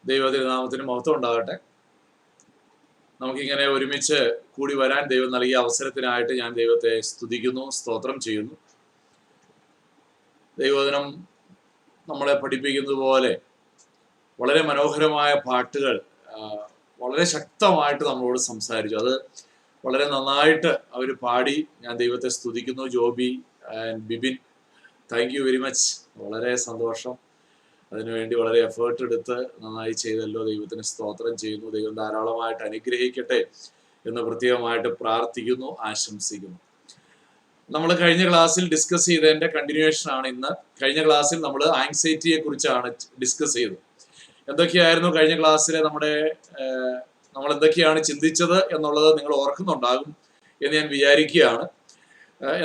ദൈവതിരുനാമത്തിന് മഹത്വം ഉണ്ടാകട്ടെ. നമുക്കിങ്ങനെ ഒരുമിച്ച് കൂടി വരാൻ ദൈവം നൽകിയ അവസരത്തിനായിട്ട് ഞാൻ ദൈവത്തെ സ്തുതിക്കുന്നു, സ്തോത്രം ചെയ്യുന്നു. ദൈവവചനം നമ്മളെ പഠിപ്പിക്കുന്നത് പോലെ വളരെ മനോഹരമായ പാട്ടുകൾ വളരെ ശക്തമായിട്ട് നമ്മളോട് സംസാരിച്ചു. അത് വളരെ നന്നായിട്ട് അവർ പാടി. ഞാൻ ദൈവത്തെ സ്തുതിക്കുന്നു. Joby and Bibin, thank you very much. വളരെ സന്തോഷം. അതിനുവേണ്ടി വളരെ എഫേർട്ട് എടുത്ത് നന്നായി ചെയ്തല്ലോ. ദൈവത്തിന് സ്തോത്രം ചെയ്യുന്നു. ദൈവം ധാരാളമായിട്ട് അനുഗ്രഹിക്കട്ടെ എന്ന് പ്രത്യേകമായിട്ട് പ്രാർത്ഥിക്കുന്നു, ആശംസിക്കുന്നു. നമ്മൾ കഴിഞ്ഞ ക്ലാസ്സിൽ ഡിസ്കസ് ചെയ്തതിൻ്റെ കണ്ടിന്യൂവേഷൻ ആണ് ഇന്ന്. കഴിഞ്ഞ ക്ലാസ്സിൽ നമ്മൾ ആങ്സൈറ്റിയെ കുറിച്ചാണ് ഡിസ്കസ് ചെയ്തത്. എന്തൊക്കെയായിരുന്നു കഴിഞ്ഞ ക്ലാസ്സിലെ നമ്മൾ എന്തൊക്കെയാണ് ചിന്തിച്ചത് എന്നുള്ളത് നിങ്ങൾ ഓർക്കുന്നുണ്ടാകും എന്ന് ഞാൻ വിചാരിക്കുകയാണ്.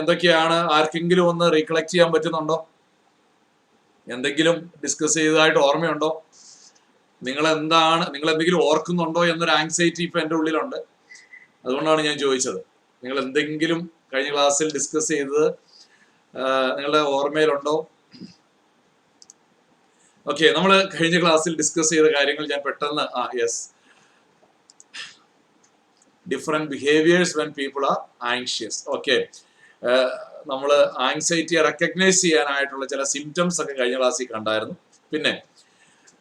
എന്തൊക്കെയാണ് ആർക്കെങ്കിലും ഒന്ന് റീകളക്ട് ചെയ്യാൻ പറ്റുന്നുണ്ടോ? എന്തെങ്കിലും ഡിസ്കസ് ചെയ്തതായിട്ട് ഓർമ്മയുണ്ടോ? നിങ്ങൾ എന്തെങ്കിലും ഓർക്കുന്നുണ്ടോ എന്നൊരു ആങ്സൈറ്റി ഇപ്പം എൻ്റെ ഉള്ളിലുണ്ട്. അതുകൊണ്ടാണ് ഞാൻ ചോദിച്ചത്. നിങ്ങൾ എന്തെങ്കിലും കഴിഞ്ഞ ക്ലാസ്സിൽ ഡിസ്കസ് ചെയ്തത് നിങ്ങളുടെ ഓർമ്മയിലുണ്ടോ? ഓക്കെ, നമ്മൾ കഴിഞ്ഞ ക്ലാസ്സിൽ ഡിസ്കസ് ചെയ്ത കാര്യങ്ങൾ ഞാൻ പെട്ടെന്ന് yes, different behaviours when people are anxious. Okay, നമ്മൾ ആങ്സൈറ്റിയെ റെക്കഗ്നൈസ് ചെയ്യാനായിട്ടുള്ള ചില സിംറ്റംസ് ഒക്കെ കഴിഞ്ഞ ക്ലാസ്സിൽ കണ്ടായിരുന്നു. പിന്നെ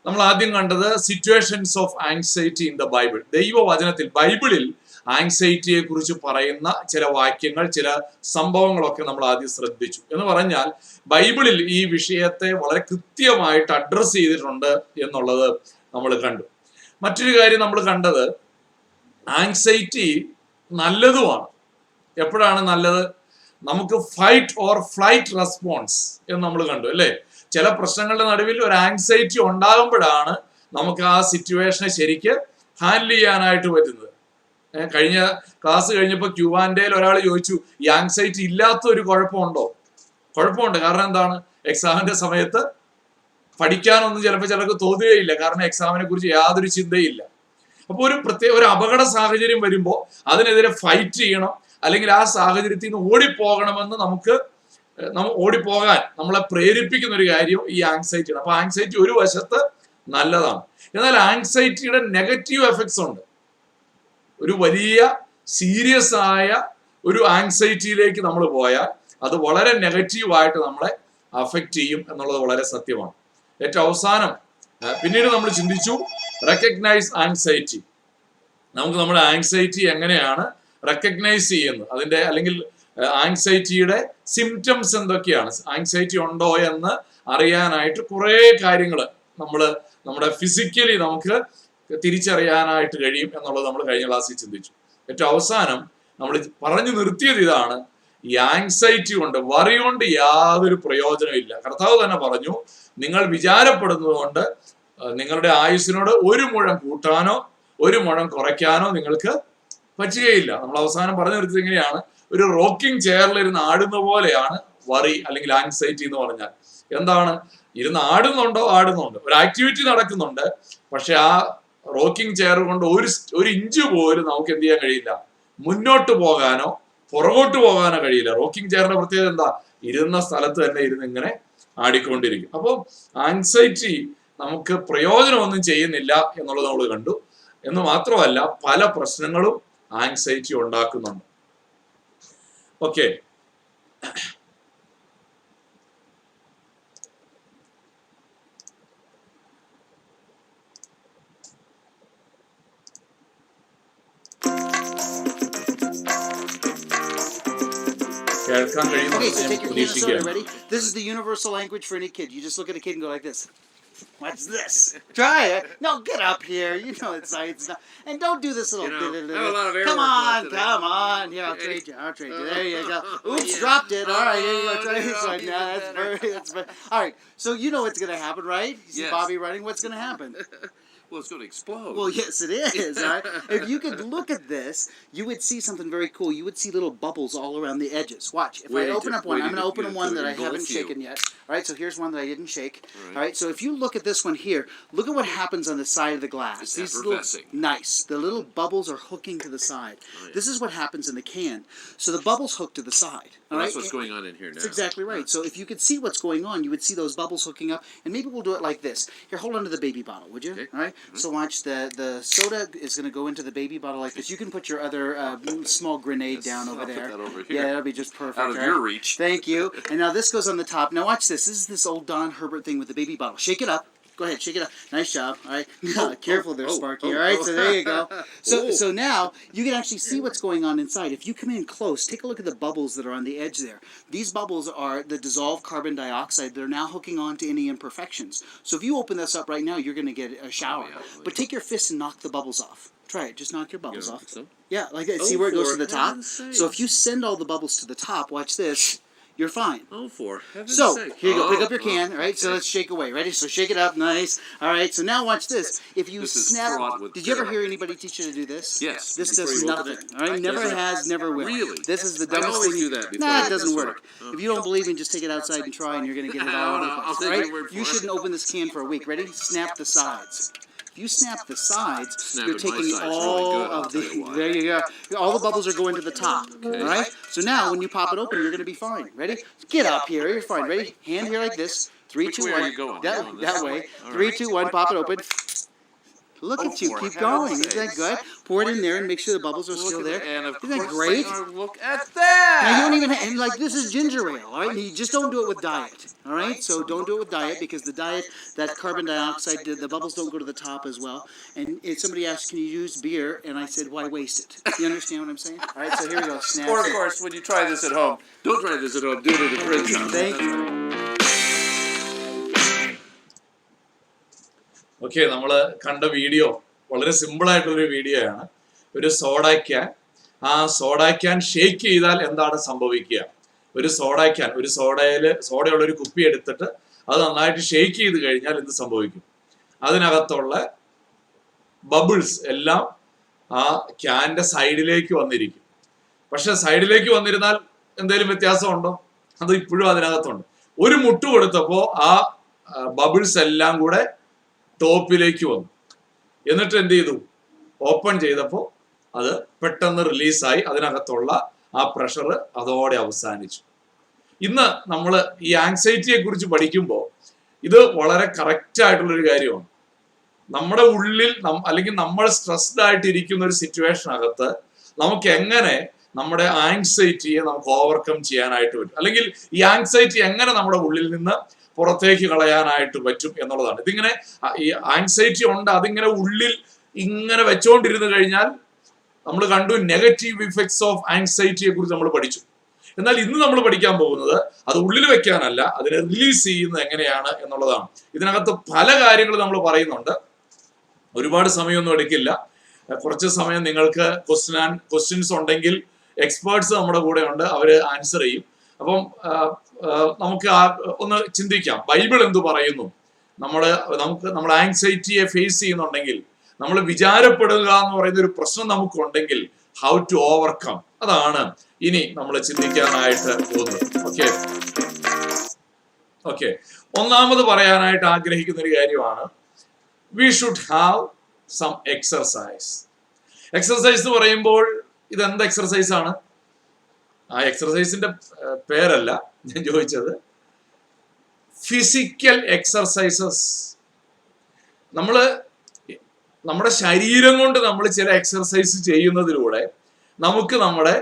നമ്മൾ ആദ്യം കണ്ടത് situations of anxiety in the Bible. ദൈവവചനത്തിൽ ബൈബിളിൽ ആങ്സൈറ്റിയെ കുറിച്ച് പറയുന്ന ചില വാക്യങ്ങൾ, ചില സംഭവങ്ങളൊക്കെ നമ്മൾ ആദ്യം ശ്രദ്ധിച്ചു. എന്ന് പറഞ്ഞാൽ ബൈബിളിൽ ഈ വിഷയത്തെ വളരെ കൃത്യമായിട്ട് അഡ്രസ് ചെയ്തിട്ടുണ്ട് എന്നുള്ളത് നമ്മൾ കണ്ടു. മറ്റൊരു കാര്യം നമ്മൾ കണ്ടത്, ആങ്സൈറ്റി നല്ലതുമാണ്. എപ്പോഴാണ് നല്ലത്? നമുക്ക് ഫൈറ്റ് ഓർ ഫ്ലൈറ്റ് റെസ്പോൺസ് എന്ന് നമ്മൾ കണ്ടു അല്ലേ. ചില പ്രശ്നങ്ങളുടെ നടുവിൽ ഒരു ആങ്സൈറ്റി ഉണ്ടാകുമ്പോഴാണ് നമുക്ക് ആ സിറ്റുവേഷനെ ശരിക്ക് ഹാൻഡിൽ ചെയ്യാനായിട്ട് പറ്റുന്നത്. കഴിഞ്ഞ ക്ലാസ് കഴിഞ്ഞപ്പോൾ ക്യൂവാൻഡേയിൽ ഒരാൾ ചോദിച്ചു, ഈ ആങ്സൈറ്റി ഇല്ലാത്ത ഒരു കുഴപ്പമുണ്ടോ? കുഴപ്പമുണ്ട്. കാരണം എന്താണ്? എക്സാമിന്റെ സമയത്ത് പഠിക്കാനൊന്നും ചിലപ്പോൾ ചിലർക്ക് തോന്നുകയില്ല. കാരണം എക്സാമിനെ കുറിച്ച് യാതൊരു ചിന്തയില്ല. അപ്പോൾ ഒരു അപകട സാഹചര്യം വരുമ്പോൾ അതിനെതിരെ ഫൈറ്റ് ചെയ്യണം, അല്ലെങ്കിൽ ആ സാഹചര്യത്തിൽ നിന്ന് ഓടിപ്പോകണമെന്ന് ഓടിപ്പോകാൻ നമ്മളെ പ്രേരിപ്പിക്കുന്ന ഒരു കാര്യം ഈ ആങ്സൈറ്റിയാണ്. അപ്പൊ ആങ്സൈറ്റി ഒരു വശത്ത് നല്ലതാണ്. എന്നാൽ ആങ്സൈറ്റിയുടെ നെഗറ്റീവ് എഫക്ട്സ് ഉണ്ട്. ഒരു വലിയ സീരിയസ് ആയ ഒരു ആങ്സൈറ്റിയിലേക്ക് നമ്മൾ പോയാൽ അത് വളരെ നെഗറ്റീവായിട്ട് നമ്മളെ അഫക്റ്റ് ചെയ്യും എന്നുള്ളത് വളരെ സത്യമാണ്. ഏറ്റവും അവസാനം പിന്നീട് നമ്മൾ ചിന്തിച്ചു റെക്കഗ്നൈസ് ആങ്സൈറ്റി. നമുക്ക് നമ്മുടെ ആങ്സൈറ്റി എങ്ങനെയാണ് റെക്കഗ്നൈസ് ചെയ്യുന്നത്, അതിന്റെ അല്ലെങ്കിൽ ആങ്സൈറ്റിയുടെ സിംറ്റംസ് എന്തൊക്കെയാണ്, ആങ്സൈറ്റി ഉണ്ടോ എന്ന് അറിയാനായിട്ട് കുറേ കാര്യങ്ങൾ നമ്മുടെ ഫിസിക്കലി നമുക്ക് തിരിച്ചറിയാനായിട്ട് കഴിയും എന്നുള്ളത് നമ്മൾ കഴിഞ്ഞ ക്ലാസ്സിൽ ചിന്തിച്ചു. ഏറ്റവും അവസാനം നമ്മൾ പറഞ്ഞു നിർത്തിയത് ഇതാണ്, ഈ ആങ്സൈറ്റി കൊണ്ട്, വറി കൊണ്ട് യാതൊരു പ്രയോജനമില്ല. കർത്താവ് തന്നെ പറഞ്ഞു, നിങ്ങൾ വിചാരപ്പെടുന്നത് കൊണ്ട് നിങ്ങളുടെ ആയുസ്സിനോട് ഒരു മുഴം കൂട്ടാനോ ഒരു മുഴം കുറയ്ക്കാനോ നിങ്ങൾക്ക് പറ്റുകയില്ല. നമ്മൾ അവസാനം പറഞ്ഞു നിർത്തിയത് എങ്ങനെയാണ്? ഒരു റോക്കിംഗ് ചെയറിലിരുന്ന് ആടുന്ന പോലെയാണ് വറി അല്ലെങ്കിൽ ആങ്സൈറ്റി എന്ന് പറഞ്ഞാൽ. എന്താണ്? ഇരുന്ന് ആടുന്നുണ്ട്, ഒരു ആക്ടിവിറ്റി നടക്കുന്നുണ്ട്, പക്ഷെ ആ റോക്കിംഗ് ചെയർ കൊണ്ട് ഒരു ഇഞ്ച് പോലും നമുക്ക് എന്ത് ചെയ്യാൻ കഴിയില്ല, മുന്നോട്ട് പോകാനോ പുറകോട്ട് പോകാനോ കഴിയില്ല. റോക്കിംഗ് ചെയറിന്റെ പ്രത്യേകത എന്താ? ഇരുന്ന സ്ഥലത്ത് തന്നെ ഇരുന്ന് ഇങ്ങനെ ആടിക്കൊണ്ടിരിക്കും. അപ്പോൾ ആങ്സൈറ്റി നമുക്ക് പ്രയോജനമൊന്നും ചെയ്യുന്നില്ല എന്നുള്ളത് നമ്മൾ കണ്ടു. എന്ന് മാത്രമല്ല, പല പ്രശ്നങ്ങളും ആങ്സൈറ്റി ഉണ്ടാക്കുന്നുണ്ട്. Okay, Okay, so take your Minnesota, ready? This is the universal language for any kid. You just look at a kid and go like this. What's this? Try it. No, get up here. You know it's not. And don't do this little. Come on. Here, I'll trade you. There you go. Oops, dropped it. All right, here you go. Try this one. No, that's very. All right. So you know what's gonna happen, right? You see Bobby running. What's gonna happen? Well, it's going to explode. Well, yes, it is. All right? If you could look at this, you would see something very cool. You would see little bubbles all around the edges. Watch. If I open up one, I'm going to open one that I haven't shaken yet. All right, so here's one that I didn't shake. All right, so if you look at this one here, look at what happens on the side of the glass. It's These effervescing. Nice. The little bubbles are hooking to the side. Oh, yeah. This is what happens in the can. So the bubbles hook to the side. Well, that's what's going on in here now. That's exactly right. So if you could see what's going on, you would see those bubbles hooking up. And maybe we'll do it like this. Here, hold on to the baby bottle, would you? Okay. All right. So watch, the soda is going to go into the baby bottle like this. You can put your other small grenade down over I'll put there. that over Yeah, here. that'll be just perfect. Out of right? your reach. Thank you. And now this goes on the top. Now watch this. This is this old Don Herbert thing with the baby bottle. Shake it up. Go ahead, shake it up. Nice job. All right. Careful there, Sparky. All right. So there you go. So now you can actually see what's going on inside. If you come in close, take a look at the bubbles that are on the edge there. These bubbles are the dissolved carbon dioxide. They're now hooking on to any imperfections. So if you open this up right now, you're going to get a shower. But take your fist and knock the bubbles off. Try it. Just knock your bubbles off. So? Yeah, like that. See where it goes to the top? Heaven's So if you send all the bubbles to the top, watch this. You're fine. Oh, for heaven's So, sake. here you go. Pick Oh, up your can. All right, so let's shake away. Ready? So shake it up. Nice. All right, so now watch this. If you This is snap... fraught with Did you ever terror. hear anybody teach you to do this? Yes. This Before does you open nothing. it. All right? Never has, never will. Really? This is the I dumbest always thing. do that before Nah, I it get doesn't this work. one. If you don't believe me, just take it outside and try, and you're going to get it all over the I'll place. take All your word right? You for it. shouldn't open this can for a week. Ready? Snap the sides. If you snap the sides, Snapping you're taking my sides really all good, I'll of tell you the... why. There you go. All the bubbles are going to the top. All right? So now, when you pop it open, you're going to be fine. Ready? Get up here. You're fine. Ready? Hand here like this. 3, Which 2, way 1. are you going? That, Going that this way. way? All 3, right. 2, 1. Pop it open. Look at you. for Keep heaven's going. Isn't that sakes. good? Pour it in there and make sure the bubbles are still there. And of Isn't that course great? they are. Look at that! Now, you don't even have, and like, this is ginger ale, all right? You just don't do it with diet, all right? So don't do it with diet, because the diet, that carbon dioxide, the bubbles don't go to the top as well. And if somebody asked, can you use beer? And I said, why waste it? You understand what I'm saying? All right, so here we go. Snap. Or of course, when you try this at home, don't try this at home. Do it at a friend's house. Thank you. Okay, നമ്മൾ കണ്ട video വളരെ simple ആയിട്ടുള്ളൊരു video ആണ്. ഒരു soda can, ആ soda can shake ചെയ്താൽ എന്താണ് സംഭവിക്കുക? ഒരു സോഡ ക്യാൻ, ഒരു സോഡയുള്ള ഒരു കുപ്പി എടുത്തിട്ട് അത് നന്നായിട്ട് ഷേക്ക് ചെയ്ത് കഴിഞ്ഞാൽ എന്ത് സംഭവിക്കും? അതിനകത്തുള്ള ബബിൾസ് എല്ലാം ആ ക്യാൻ്റെ സൈഡിലേക്ക് വന്നിരിക്കും. പക്ഷെ സൈഡിലേക്ക് വന്നിരുന്നാൽ എന്തെങ്കിലും വ്യത്യാസമുണ്ടോ? അത് ഇപ്പോഴും അതിനകത്തുണ്ട്. ഒരു മുട്ട് കൊടുത്തപ്പോൾ ആ ബബിൾസ് എല്ലാം കൂടെ ടോപ്പിലേക്ക് വന്നു. എന്നിട്ട് എന്ത് ചെയ്തു? ഓപ്പൺ ചെയ്തപ്പോൾ അത് പെട്ടെന്ന് റിലീസായി, അതിനകത്തുള്ള ആ പ്രഷർ അതോടെ അവസാനിച്ചു. ഇന്ന് നമ്മൾ ഈ ആങ്സൈറ്റിയെ കുറിച്ച് പഠിക്കുമ്പോൾ ഇത് വളരെ കറക്റ്റ് ആയിട്ടുള്ളൊരു കാര്യമാണ്. നമ്മുടെ ഉള്ളിൽ അല്ലെങ്കിൽ നമ്മൾ സ്ട്രെസ്ഡ് ആയിട്ട് ഇരിക്കുന്ന ഒരു സിറ്റുവേഷനകത്ത് നമുക്ക് എങ്ങനെ നമ്മുടെ ആങ്സൈറ്റിയെ നമുക്ക് ഓവർകം ചെയ്യാനായിട്ട് പറ്റും, അല്ലെങ്കിൽ ഈ ആങ്സൈറ്റി എങ്ങനെ നമ്മുടെ ഉള്ളിൽ നിന്ന് പുറത്തേക്ക് കളയാനായിട്ട് പറ്റും എന്നുള്ളതാണ്. ഇതിങ്ങനെ ഈ ആങ്സൈറ്റി ഉണ്ട്, അതിങ്ങനെ ഉള്ളിൽ ഇങ്ങനെ വെച്ചോണ്ടിരുന്നു കഴിഞ്ഞാൽ നമ്മൾ കണ്ടു നെഗറ്റീവ് ഇഫക്ട്സ് ഓഫ് ആങ്സൈറ്റിയെ കുറിച്ച് നമ്മൾ പഠിച്ചു. എന്നാൽ ഇന്ന് നമ്മൾ പഠിക്കാൻ പോകുന്നത് അത് ഉള്ളിൽ വെക്കാനല്ല, അതിനെ റിലീസ് ചെയ്യുന്നത് എങ്ങനെയാണ് എന്നുള്ളതാണ്. ഇതിനകത്ത് പല കാര്യങ്ങൾ നമ്മൾ പറയുന്നുണ്ട്. ഒരുപാട് സമയമൊന്നും എടുക്കില്ല. കുറച്ച് സമയം നിങ്ങൾക്ക് ക്വസ്റ്റ്യൻസ് ഉണ്ടെങ്കിൽ എക്സ്പേർട്സ് നമ്മുടെ കൂടെ ഉണ്ട്, അവര് ആൻസർ ചെയ്യും. അപ്പം നമുക്ക് ഒന്ന് ചിന്തിക്കാം, ബൈബിൾ എന്ത് പറയുന്നു? നമ്മൾ ആങ്സൈറ്റിയെ ഫേസ് ചെയ്യുന്നുണ്ടെങ്കിൽ, നമ്മൾ വിചാരപ്പെടുക എന്ന് പറയുന്ന ഒരു പ്രശ്നം നമുക്കുണ്ടെങ്കിൽ ഹൗ ടു ഓവർകം, അതാണ് ഇനി നമ്മൾ ചിന്തിക്കാനായിട്ട് പോകുന്നത്. ഓക്കെ, ഒന്നാമത് പറയാനായിട്ട് ആഗ്രഹിക്കുന്ന ഒരു കാര്യമാണ്, we should have some exercise. Exercise എന്ന് പറയുമ്പോൾ ഇതെന്ത് എക്സർസൈസ് ആണ്? ആ എക്സർസൈസിന്റെ പേരല്ല ഞാൻ ചോദിച്ചത്. Physical exercises. നമ്മുടെ ശരീരം കൊണ്ട് നമ്മൾ ചില എക്സർസൈസ് ചെയ്യുന്നതിലൂടെ നമുക്ക് നമ്മുടെ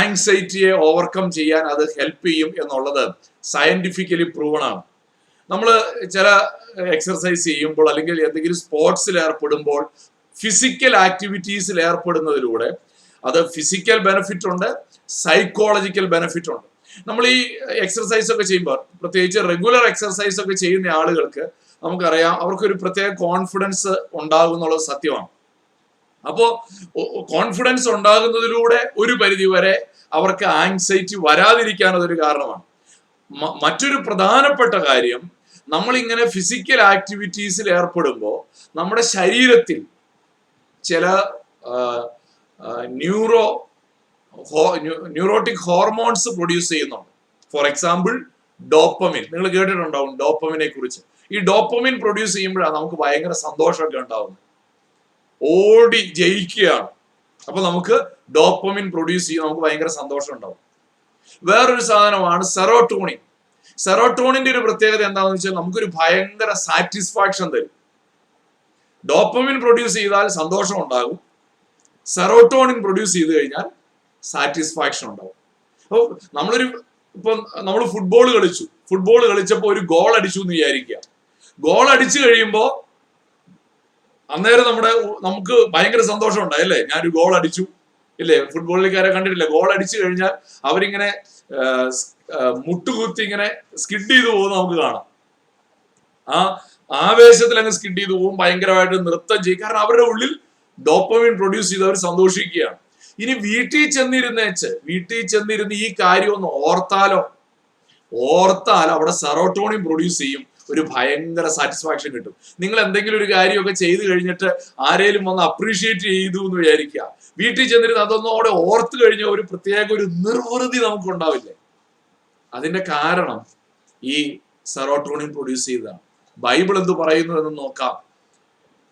ആങ്സൈറ്റിയെ ഓവർകം ചെയ്യാൻ അത് ഹെൽപ്പ് ചെയ്യും എന്നുള്ളത് സയന്റിഫിക്കലി പ്രൂവൺ ആണ്. നമ്മൾ ചില എക്സർസൈസ് ചെയ്യുമ്പോൾ അല്ലെങ്കിൽ എന്തെങ്കിലും സ്പോർട്സിൽ ഏർപ്പെടുമ്പോൾ, ഫിസിക്കൽ ആക്ടിവിറ്റീസിൽ ഏർപ്പെടുന്നതിലൂടെ അത് ഫിസിക്കൽ ബെനിഫിറ്റ് ഉണ്ട്, സൈക്കോളജിക്കൽ ബെനിഫിറ്റ് ഉണ്ട്. നമ്മൾ ഈ എക്സർസൈസ് ഒക്കെ ചെയ്യുമ്പോൾ, പ്രത്യേകിച്ച് റെഗുലർ എക്സർസൈസ് ഒക്കെ ചെയ്യുന്ന ആളുകൾക്ക് നമുക്കറിയാം അവർക്കൊരു പ്രത്യേക കോൺഫിഡൻസ് ഉണ്ടാകും എന്നുള്ളത് സത്യമാണ്. അപ്പോൾ കോൺഫിഡൻസ് ഉണ്ടാകുന്നതിലൂടെ ഒരു പരിധി വരെ അവർക്ക് ആങ്സൈറ്റി വരാതിരിക്കാൻ അതൊരു കാരണമാണ്. മറ്റൊരു പ്രധാനപ്പെട്ട കാര്യം, നമ്മളിങ്ങനെ ഫിസിക്കൽ ആക്ടിവിറ്റീസിൽ ഏർപ്പെടുമ്പോൾ നമ്മുടെ ശരീരത്തിൽ ചില ന്യൂറോട്ടിക് ഹോർമോൺസ് പ്രൊഡ്യൂസ് ചെയ്യുന്നുണ്ട്. For example dopamine. നിങ്ങൾ കേട്ടിട്ടുണ്ടാവും ഡോപ്പമിനെ കുറിച്ച്. ഈ ഡോപ്പമിൻ പ്രൊഡ്യൂസ് ചെയ്യുമ്പോഴാണ് നമുക്ക് ഭയങ്കര സന്തോഷമൊക്കെ ഉണ്ടാവുന്നത്. ഓടി ജയിക്കുകയാണ്, അപ്പൊ നമുക്ക് ഡോപ്പമിൻ പ്രൊഡ്യൂസ് ചെയ്യും, നമുക്ക് ഭയങ്കര സന്തോഷം ഉണ്ടാവും. വേറൊരു സാധനമാണ് സെറോട്ടോണിൻ. സെറോട്ടോണിന്റെ ഒരു പ്രത്യേകത എന്താണെന്ന് വെച്ചാൽ നമുക്കൊരു ഭയങ്കര സാറ്റിസ്ഫാക്ഷൻ തരും. ഡോപ്പമിൻ പ്രൊഡ്യൂസ് ചെയ്താൽ സന്തോഷം ഉണ്ടാകും, സെറോട്ടോണിൻ പ്രൊഡ്യൂസ് ചെയ്ത് കഴിഞ്ഞാൽ സാറ്റിസ്ഫാക്ഷൻ ഉണ്ടാവും. അപ്പോൾ നമ്മൾ ഫുട്ബോൾ കളിച്ചപ്പോൾ ഒരു ഗോൾ അടിച്ചു എന്ന് വിചാരിക്കുക. ഗോൾ അടിച്ചു കഴിയുമ്പോൾ അന്നേരം നമുക്ക് ഭയങ്കര സന്തോഷം ഉണ്ടായി അല്ലേ, ഞാനൊരു ഗോൾ അടിച്ചു ഇല്ലേ. ഫുട്ബോളിലേക്കാരെ കണ്ടിട്ടില്ല, ഗോൾ അടിച്ചു കഴിഞ്ഞാൽ അവരിങ്ങനെ മുട്ടുകുത്തി ഇങ്ങനെ സ്കിഡ് ചെയ്തു പോകുന്ന നമുക്ക് കാണാം. ആ ആവേശത്തിൽ അങ്ങ് സ്കിഡ് ചെയ്തു പോകും, ഭയങ്കരമായിട്ട് നൃത്തം ചെയ്യും. കാരണം അവരുടെ ഉള്ളിൽ ഡോപ്പമിൻ പ്രൊഡ്യൂസ് ചെയ്ത് അവർ സന്തോഷിക്കുകയാണ്. ഇനി വീട്ടിൽ ചെന്നിരുന്ന് ഈ കാര്യം ഒന്ന് ഓർത്താൽ അവിടെ സെറോട്ടോണിൻ പ്രൊഡ്യൂസ് ചെയ്യും, ഒരു ഭയങ്കര സാറ്റിസ്ഫാക്ഷൻ കിട്ടും. നിങ്ങൾ എന്തെങ്കിലും ഒരു കാര്യമൊക്കെ ചെയ്തു കഴിഞ്ഞിട്ട് ആരെങ്കിലും വന്ന് അപ്രീഷിയേറ്റ് ചെയ്തു എന്ന് വിചാരിക്കുക, വീട്ടിൽ ചെന്നിരുന്ന് അതൊന്നും അവിടെ ഓർത്ത് കഴിഞ്ഞ ഒരു പ്രത്യേക ഒരു നിർവൃതി നമുക്ക് ഉണ്ടാവില്ലേ. അതിന്റെ കാരണം ഈ സെറോട്ടോണിൻ പ്രൊഡ്യൂസ് ചെയ്തതാണ്. ബൈബിൾ എന്ത് പറയുന്നു എന്ന് നോക്കാം.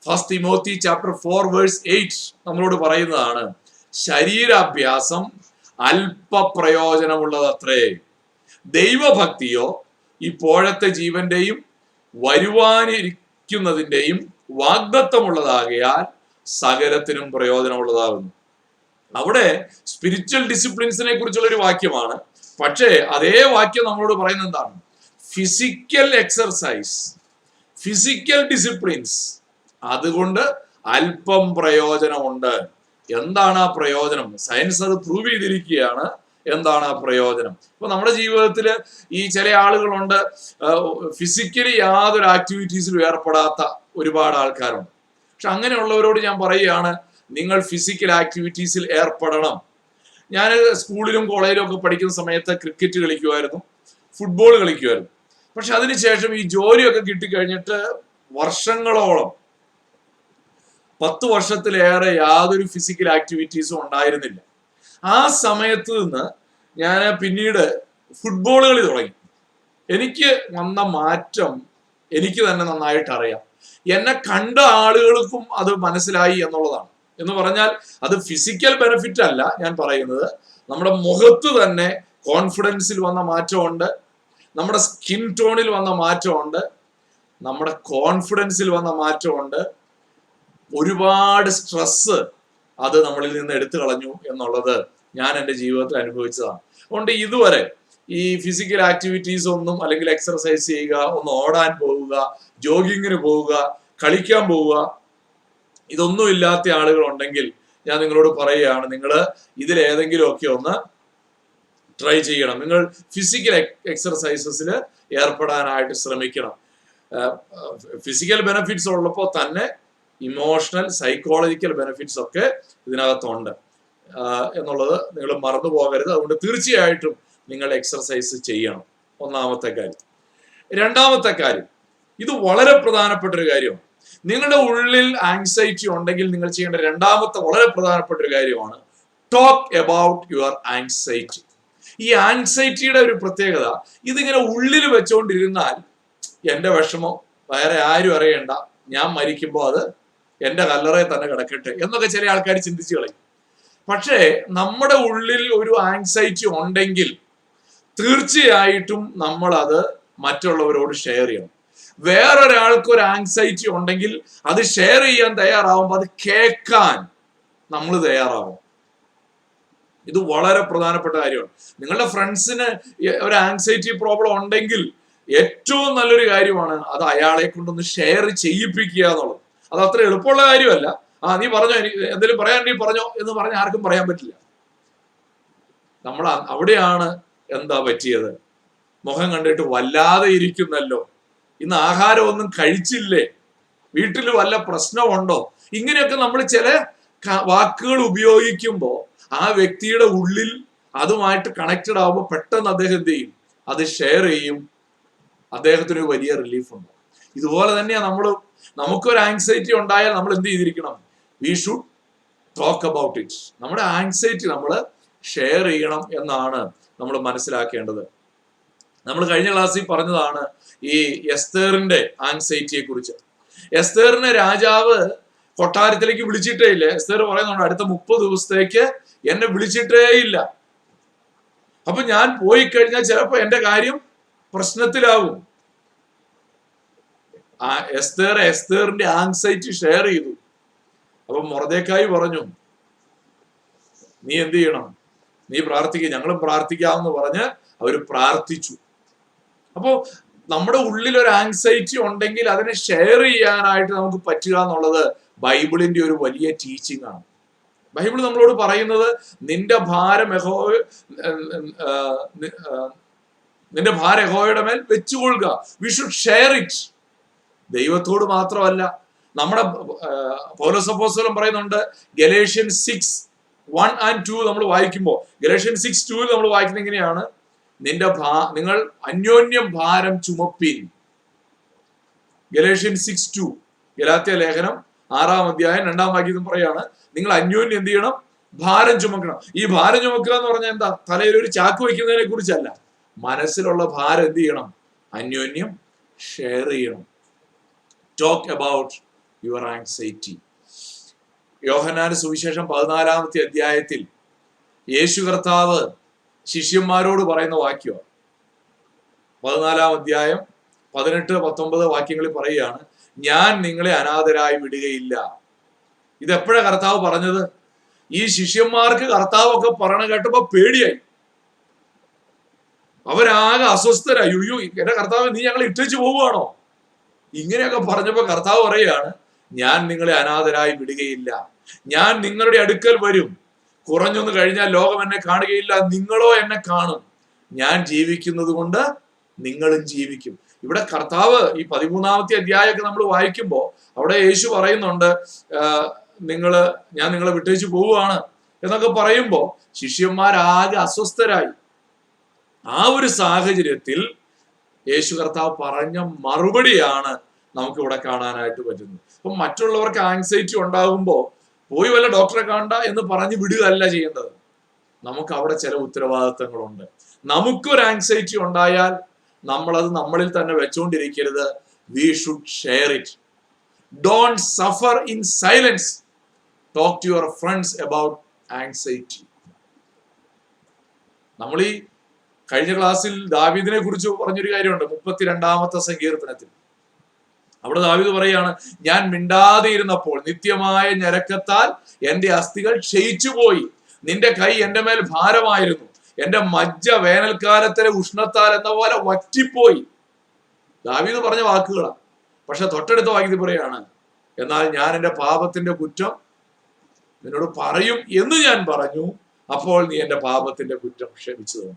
1 തിമോത്തി ചാപ്റ്റർ 4 വേഴ്സ് 8 നമ്മളോട് പറയുന്നതാണ്, ശരീരാഭ്യാസം അല്പ പ്രയോജനമുള്ളതത്രേ, ദൈവഭക്തിയോ ഇപ്പോഴത്തെ ജീവന്റെയും വരുവാനിരിക്കുന്നതിന്റെയും വാഗ്ദത്തമുള്ളതാകയാൽ സകലത്തിനും പ്രയോജനമുള്ളതാകുന്നു. അവിടെ സ്പിരിച്വൽ ഡിസിപ്ലിൻസിനെ കുറിച്ചുള്ള ഒരു വാക്യമാണ്. പക്ഷേ അതേ വാക്യം നമ്മളോട് പറയുന്നത് എന്താണ്? ഫിസിക്കൽ എക്സർസൈസ്, ഫിസിക്കൽ ഡിസിപ്ലിൻസ്, അതുകൊണ്ട് അല്പം പ്രയോജനമുണ്ട്. എന്താണ് ആ പ്രയോജനം? സയൻസ് അത് പ്രൂവ് ചെയ്തിരിക്കുകയാണ്. എന്താണ് ആ പ്രയോജനം? ഇപ്പൊ നമ്മുടെ ജീവിതത്തിൽ ഈ ചില ആളുകളുണ്ട്, ഫിസിക്കലി യാതൊരു ആക്ടിവിറ്റീസിലും ഏർപ്പെടാത്ത ഒരുപാട് ആൾക്കാരുണ്ട്. പക്ഷെ അങ്ങനെയുള്ളവരോട് ഞാൻ പറയുകയാണ്, നിങ്ങൾ ഫിസിക്കൽ ആക്ടിവിറ്റീസിൽ ഏർപ്പെടണം. ഞാൻ സ്കൂളിലും കോളേജിലും ഒക്കെ പഠിക്കുന്ന സമയത്ത് ക്രിക്കറ്റ് കളിക്കുമായിരുന്നു, ഫുട്ബോൾ കളിക്കുമായിരുന്നു. പക്ഷെ അതിനുശേഷം ഈ ജോലിയൊക്കെ കിട്ടിക്കഴിഞ്ഞിട്ട് വർഷങ്ങളോളം 10 വർഷത്തിലേറെ യാതൊരു ഫിസിക്കൽ ആക്ടിവിറ്റീസും ഉണ്ടായിരുന്നില്ല. ആ സമയത്ത് നിന്ന് ഞാൻ പിന്നീട് ഫുട്ബോൾ കളി തുടങ്ങി. എനിക്ക് വന്ന മാറ്റം എനിക്ക് തന്നെ നന്നായിട്ട് അറിയാം. എന്നെ കണ്ട ആളുകൾക്കും അത് മനസ്സിലായി എന്നുള്ളതാണ്. എന്ന് പറഞ്ഞാൽ അത് ഫിസിക്കൽ ബെനിഫിറ്റ് അല്ല ഞാൻ പറയുന്നത്, നമ്മുടെ മുഖത്ത് തന്നെ കോൺഫിഡൻസിൽ വന്ന മാറ്റമുണ്ട്, നമ്മുടെ സ്കിൻ ടോണിൽ വന്ന മാറ്റമുണ്ട്, നമ്മുടെ കോൺഫിഡൻസിൽ വന്ന മാറ്റമുണ്ട്. ഒരുപാട് സ്ട്രെസ് അത് നമ്മളിൽ നിന്ന് എടുത്തു കളഞ്ഞു എന്നുള്ളത് ഞാൻ എൻ്റെ ജീവിതത്തിൽ അനുഭവിച്ചതാണ്. അതുകൊണ്ട് ഇതുവരെ ഈ ഫിസിക്കൽ ആക്ടിവിറ്റീസ് ഒന്നും, അല്ലെങ്കിൽ എക്സർസൈസ് ചെയ്യുക, ഒന്ന് ഓടാൻ പോവുക, ജോഗിങ്ങിന് പോവുക, കളിക്കാൻ പോവുക, ഇതൊന്നും ഇല്ലാത്ത ആളുകളുണ്ടെങ്കിൽ ഞാൻ നിങ്ങളോട് പറയുകയാണ്, നിങ്ങൾ ഇതിലേതെങ്കിലുമൊക്കെ ഒന്ന് ട്രൈ ചെയ്യണം. നിങ്ങൾ ഫിസിക്കൽ എക്സർസൈസസിൽ ഏർപ്പെടാനായിട്ട് ശ്രമിക്കണം. ഫിസിക്കൽ ബെനിഫിറ്റ്സ് ഉള്ളപ്പോൾ തന്നെ ഇമോഷണൽ സൈക്കോളജിക്കൽ ബെനിഫിറ്റ്സ് ഒക്കെ ഇതിനകത്തുണ്ട് എന്നുള്ളത് നിങ്ങൾ മറന്നു പോകരുത്. അതുകൊണ്ട് തീർച്ചയായിട്ടും നിങ്ങൾ എക്സർസൈസ് ചെയ്യണം. ഒന്നാമത്തെ കാര്യം. രണ്ടാമത്തെ കാര്യം, ഇത് വളരെ പ്രധാനപ്പെട്ട ഒരു കാര്യമാണ്. നിങ്ങളുടെ ഉള്ളിൽ ആങ്സൈറ്റി ഉണ്ടെങ്കിൽ നിങ്ങൾ ചെയ്യേണ്ട രണ്ടാമത്തെ വളരെ പ്രധാനപ്പെട്ട ഒരു കാര്യമാണ് ടോക്ക് അബൌട്ട് യുവർ ആങ്സൈറ്റി. ഈ ആങ്സൈറ്റിയുടെ ഒരു പ്രത്യേകത, ഇതിങ്ങനെ ഉള്ളിൽ വെച്ചുകൊണ്ടിരുന്നാൽ എൻ്റെ വിഷമം വേറെ ആരും അറിയണ്ട, ഞാൻ മരിക്കുമ്പോൾ അത് എൻ്റെ കല്ലറയിൽ തന്നെ കിടക്കട്ടെ എന്നൊക്കെ ചില ആൾക്കാർ ചിന്തിച്ചു കളയും. പക്ഷേ നമ്മുടെ ഉള്ളിൽ ഒരു ആങ്സൈറ്റി ഉണ്ടെങ്കിൽ തീർച്ചയായിട്ടും നമ്മൾ അത് മറ്റുള്ളവരോട് ഷെയർ ചെയ്യണം. വേറൊരാൾക്ക് ഒരു ആങ്സൈറ്റി ഉണ്ടെങ്കിൽ അത് ഷെയർ ചെയ്യാൻ തയ്യാറാവുമ്പോൾ അത് കേൾക്കാൻ നമ്മൾ തയ്യാറാവും. ഇത് വളരെ പ്രധാനപ്പെട്ട കാര്യമാണ്. നിങ്ങളുടെ ഫ്രണ്ട്സിന് ഒരു ആങ്സൈറ്റി പ്രോബ്ലം ഉണ്ടെങ്കിൽ ഏറ്റവും നല്ലൊരു കാര്യമാണ് അത് അയാളെ കൊണ്ടൊന്ന് ഷെയർ ചെയ്യിപ്പിക്കുക എന്നുള്ളത്. അത് അത്ര എളുപ്പമുള്ള കാര്യമല്ല. നീ പറഞ്ഞോ, എനിക്ക് എന്തെങ്കിലും പറയാൻ നീ പറഞ്ഞോ എന്ന് പറഞ്ഞ് ആർക്കും പറയാൻ പറ്റില്ല. നമ്മൾ അവിടെയാണ് എന്താ പറ്റിയത്, മുഖം കണ്ടിട്ട് വല്ലാതെ ഇരിക്കുന്നല്ലോ, ഇന്ന് ആഹാരം ഒന്നും കഴിച്ചില്ലേ, വീട്ടിൽ വല്ല പ്രശ്നമുണ്ടോ, ഇങ്ങനെയൊക്കെ നമ്മൾ ചില വാക്കുകൾ ഉപയോഗിക്കുമ്പോൾ ആ വ്യക്തിയുടെ ഉള്ളിൽ അതുമായിട്ട് കണക്റ്റഡ് ആവുമ്പോൾ പെട്ടെന്ന് അദ്ദേഹം എന്ത് ചെയ്യും, അത് ഷെയർ ചെയ്യും. അദ്ദേഹത്തിന് വലിയ റിലീഫ് ഉണ്ട്. ഇതുപോലെ തന്നെയാണ് നമുക്കൊരു ആങ്സൈറ്റി ഉണ്ടായാൽ നമ്മൾ എന്ത് ചെയ്തിരിക്കണം? We should talk about it. നമ്മുടെ ആങ്സൈറ്റി നമ്മൾ ഷെയർ ചെയ്യണം എന്നാണ് നമ്മൾ മനസ്സിലാക്കേണ്ടത്. നമ്മൾ കഴിഞ്ഞ ക്ലാസ്സിൽ പറഞ്ഞതാണ് ഈ എസ്തേറിന്റെ ആങ്സൈറ്റിയെ കുറിച്ച്. എസ്തേറിനെ രാജാവ് കൊട്ടാരത്തിലേക്ക് വിളിച്ചിട്ടേ ഇല്ല. എസ്തേർ പറയുന്നുണ്ട്, അടുത്ത 30 ദിവസത്തേക്ക് എന്നെ വിളിച്ചിട്ടേ ഇല്ല. അപ്പൊ ഞാൻ പോയി കഴിഞ്ഞാൽ ചിലപ്പോ എന്റെ കാര്യം പ്രശ്നത്തിലാവും. എസ്തേറിന്റെ ആങ്സൈറ്റി ഷെയർ ചെയ്തു. അപ്പൊ മൊർദെഖായി പറഞ്ഞു, നീ എന്ത് ചെയ്യണം, നീ പ്രാർത്ഥിക്കുക, ഞങ്ങളും പ്രാർത്ഥിക്കാമെന്ന് പറഞ്ഞ് അവര് പ്രാർത്ഥിച്ചു. അപ്പോ നമ്മുടെ ഉള്ളിൽ ഒരു ആങ്സൈറ്റി ഉണ്ടെങ്കിൽ അതിനെ ഷെയർ ചെയ്യാനായിട്ട് നമുക്ക് പറ്റുക എന്നുള്ളത് ബൈബിളിന്റെ ഒരു വലിയ ടീച്ചിങ് ആണ്. ബൈബിൾ നമ്മളോട് പറയുന്നത് നിന്റെ ഭാരം യഹോവയുടെ മേൽ വെച്ചുകൊള്ളുക. We should share it. ദൈവത്തോട് മാത്രമല്ല, നമ്മുടെ പൗലോസ് അപ്പോസ്തലൻ പറയുന്നുണ്ട്, ഗലേഷ്യൻ 6:1 and 2 നമ്മൾ വായിക്കുമ്പോൾ, ഗലേഷ്യൻ 6:2 നമ്മൾ വായിക്കുന്നത് എങ്ങനെയാണ്, നിങ്ങൾ അന്യോന്യം ഭാരം ചുമപ്പിൻ. ഗലേഷ്യൻ 6:2, ഗലാത്യ ലേഖനം 6-ാം അധ്യായം 2-ാം വാക്യത്തിൽ പറയാണ്, നിങ്ങൾ അന്യോന്യം എന്ത് ചെയ്യണം, ഭാരം ചുമക്കണം. ഈ ഭാരം ചുമക്കുക എന്ന് പറഞ്ഞാൽ എന്താ, തലയിൽ ഒരു ചാക്ക് വയ്ക്കുന്നതിനെ കുറിച്ചല്ല. മനസ്സിലുള്ള ഭാരം എന്ത് ചെയ്യണം, അന്യോന്യം ഷെയർ ചെയ്യണം. Talk about your anxiety. യോഹന്നാന്റെ സുവിശേഷം 14-ാമത്തെ അധ്യായത്തിൽ യേശു കർത്താവ് ശിഷ്യന്മാരോട് പറയുന്ന വാക്യമാണ്. 14-ാം അധ്യായം 18-19 വാക്യങ്ങളിൽ പറയുകയാണ്, ഞാൻ നിങ്ങളെ അനാഥരായി വിടുകയില്ല. ഇതെപ്പോഴാണ് കർത്താവ് പറഞ്ഞത്? ഈ ശിഷ്യന്മാർക്ക് കർത്താവൊക്കെ പറയണ കേട്ടപ്പോ പേടിയായി, അവരാകെ അസ്വസ്ഥരായി. അയ്യോ, എന്റെ കർത്താവ്, നീ ഞങ്ങളെ ഇട്ടേച്ച് പോവുകയാണോ? ഇങ്ങനെയൊക്കെ പറഞ്ഞപ്പോ കർത്താവ് പറയുകയാണ്, ഞാൻ നിങ്ങളെ അനാഥരായി വിടുകയില്ല, ഞാൻ നിങ്ങളുടെ അടുക്കൽ വരും. കുറഞ്ഞൊന്ന് കഴിഞ്ഞാൽ ലോകം എന്നെ കാണുകയില്ല, നിങ്ങളോ എന്നെ കാണും. ഞാൻ ജീവിക്കുന്നത് കൊണ്ട് നിങ്ങളും ജീവിക്കും. ഇവിടെ കർത്താവ് ഈ 13-ാമത്തെ അധ്യായമൊക്കെ നമ്മൾ വായിക്കുമ്പോൾ അവിടെ യേശു പറയുന്നുണ്ട്, ഞാൻ നിങ്ങളെ വിട്ടേച്ച് പോവുകയാണ് എന്നൊക്കെ പറയുമ്പോൾ ശിഷ്യന്മാരാകെ അസ്വസ്ഥരായി. ആ ഒരു സാഹചര്യത്തിൽ യേശു കർത്താവ് പറഞ്ഞ മറുപടിയാണ് നമുക്ക് ഇവിടെ കാണാനായിട്ട് പറ്റുന്നത്. അപ്പൊ മറ്റുള്ളവർക്ക് ആങ്സൈറ്റി ഉണ്ടാകുമ്പോൾ പോയി വല്ല ഡോക്ടറെ കാണണ്ട എന്ന് പറഞ്ഞ് വിടുകയല്ല ചെയ്യേണ്ടത്. നമുക്ക് അവിടെ ചില ഉത്തരവാദിത്തങ്ങളുണ്ട്. നമുക്കൊരു ആങ്സൈറ്റി ഉണ്ടായാൽ നമ്മളത് നമ്മളിൽ തന്നെ വെച്ചുകൊണ്ടിരിക്കരുത്. We should share it. Don't suffer in silence. Talk to your friends about anxiety. നമ്മൾ ഈ കഴിഞ്ഞ ക്ലാസ്സിൽ ദാവീദിനെ കുറിച്ച് പറഞ്ഞൊരു കാര്യമുണ്ട്. 32-ാമത്തെ സങ്കീർത്തനത്തിൽ അവിടെ ദാവീദ് പറയാണ്, ഞാൻ മിണ്ടാതെ ഇരുന്നപ്പോൾ നിത്യമായ ഞരക്കത്താൽ എന്റെ അസ്ഥികൾ ക്ഷയിച്ചു പോയി. നിന്റെ കൈ എന്റെ മേൽ ഭാരമായിരുന്നു. എന്റെ മജ്ജ വേനൽക്കാലത്തിലെ ഉഷ്ണത്താൽ എന്ന പോലെ വറ്റിപ്പോയി. ദാവീദ് പറഞ്ഞ വാക്കുകളാണ്. പക്ഷെ തൊട്ടടുത്ത വാക്യത്തിൽ പറയാണ്, എന്നാൽ ഞാൻ എന്റെ പാപത്തിന്റെ കുറ്റം നിന്നോട് പറയും എന്ന് ഞാൻ പറഞ്ഞു, അപ്പോൾ നീ എന്റെ പാപത്തിന്റെ കുറ്റം ക്ഷമിച്ചു തന്നു.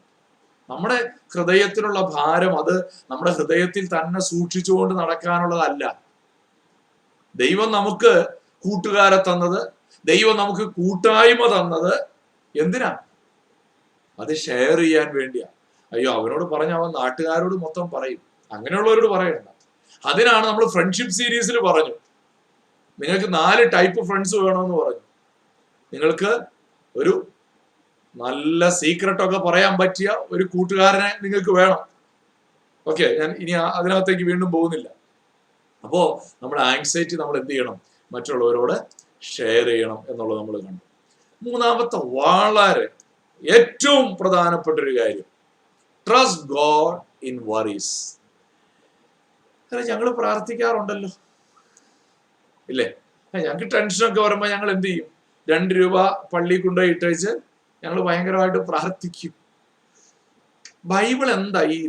നമ്മുടെ ഹൃദയത്തിലുള്ള ഭാരം അത് നമ്മുടെ ഹൃദയത്തിൽ തന്നെ സൂക്ഷിച്ചുകൊണ്ട് നടക്കാനുള്ളതല്ല. ദൈവം നമുക്ക് കൂട്ടുകാരെ തന്നത്, ദൈവം നമുക്ക് കൂട്ടായ്മ തന്നത് എന്തിനാ? അത് ഷെയർ ചെയ്യാൻ വേണ്ടിയാ. അയ്യോ, അവനോട് പറഞ്ഞ അവൻ നാട്ടുകാരോട് മൊത്തം പറയും, അങ്ങനെയുള്ളവരോട് പറയണ്ട. അതിനാണ് നമ്മൾ ഫ്രണ്ട്ഷിപ്പ് സീരീസിൽ പറഞ്ഞു, നിങ്ങൾക്ക് 4 ടൈപ്പ് ഫ്രണ്ട്സ് വേണമെന്ന് പറഞ്ഞു. നിങ്ങൾക്ക് ഒരു നല്ല സീക്രട്ടൊക്കെ പറയാൻ പറ്റിയ ഒരു കൂട്ടുകാരനെ നിങ്ങൾക്ക് വേണം. ഓക്കെ, ഞാൻ ഇനി അതിനകത്തേക്ക് വീണ്ടും പോകുന്നില്ല. അപ്പോ നമ്മുടെ ആങ്സൈറ്റി നമ്മൾ എന്ത് ചെയ്യണം? മറ്റുള്ളവരോട് ഷെയർ ചെയ്യണം എന്നുള്ളത് നമ്മൾ കണ്ടു. 3-ാമത്തെ വളരെ ഏറ്റവും പ്രധാനപ്പെട്ട ഒരു കാര്യം, ട്രസ്റ്റ് ഗോഡ് ഇൻ വറീസ്. ഞങ്ങൾ പ്രാർത്ഥിക്കാറുണ്ടല്ലോ, ഇല്ലേ? ഞങ്ങൾക്ക് ടെൻഷനൊക്കെ വരുമ്പോൾ ഞങ്ങൾ എന്ത് ചെയ്യും? 2 രൂപ പള്ളി കൊണ്ടുപോയി ഇട്ടേച്ച് ഞങ്ങൾ ഭയങ്കരമായിട്ട് പ്രാർത്ഥിക്കും. ബൈബിൾ എന്താ ഈ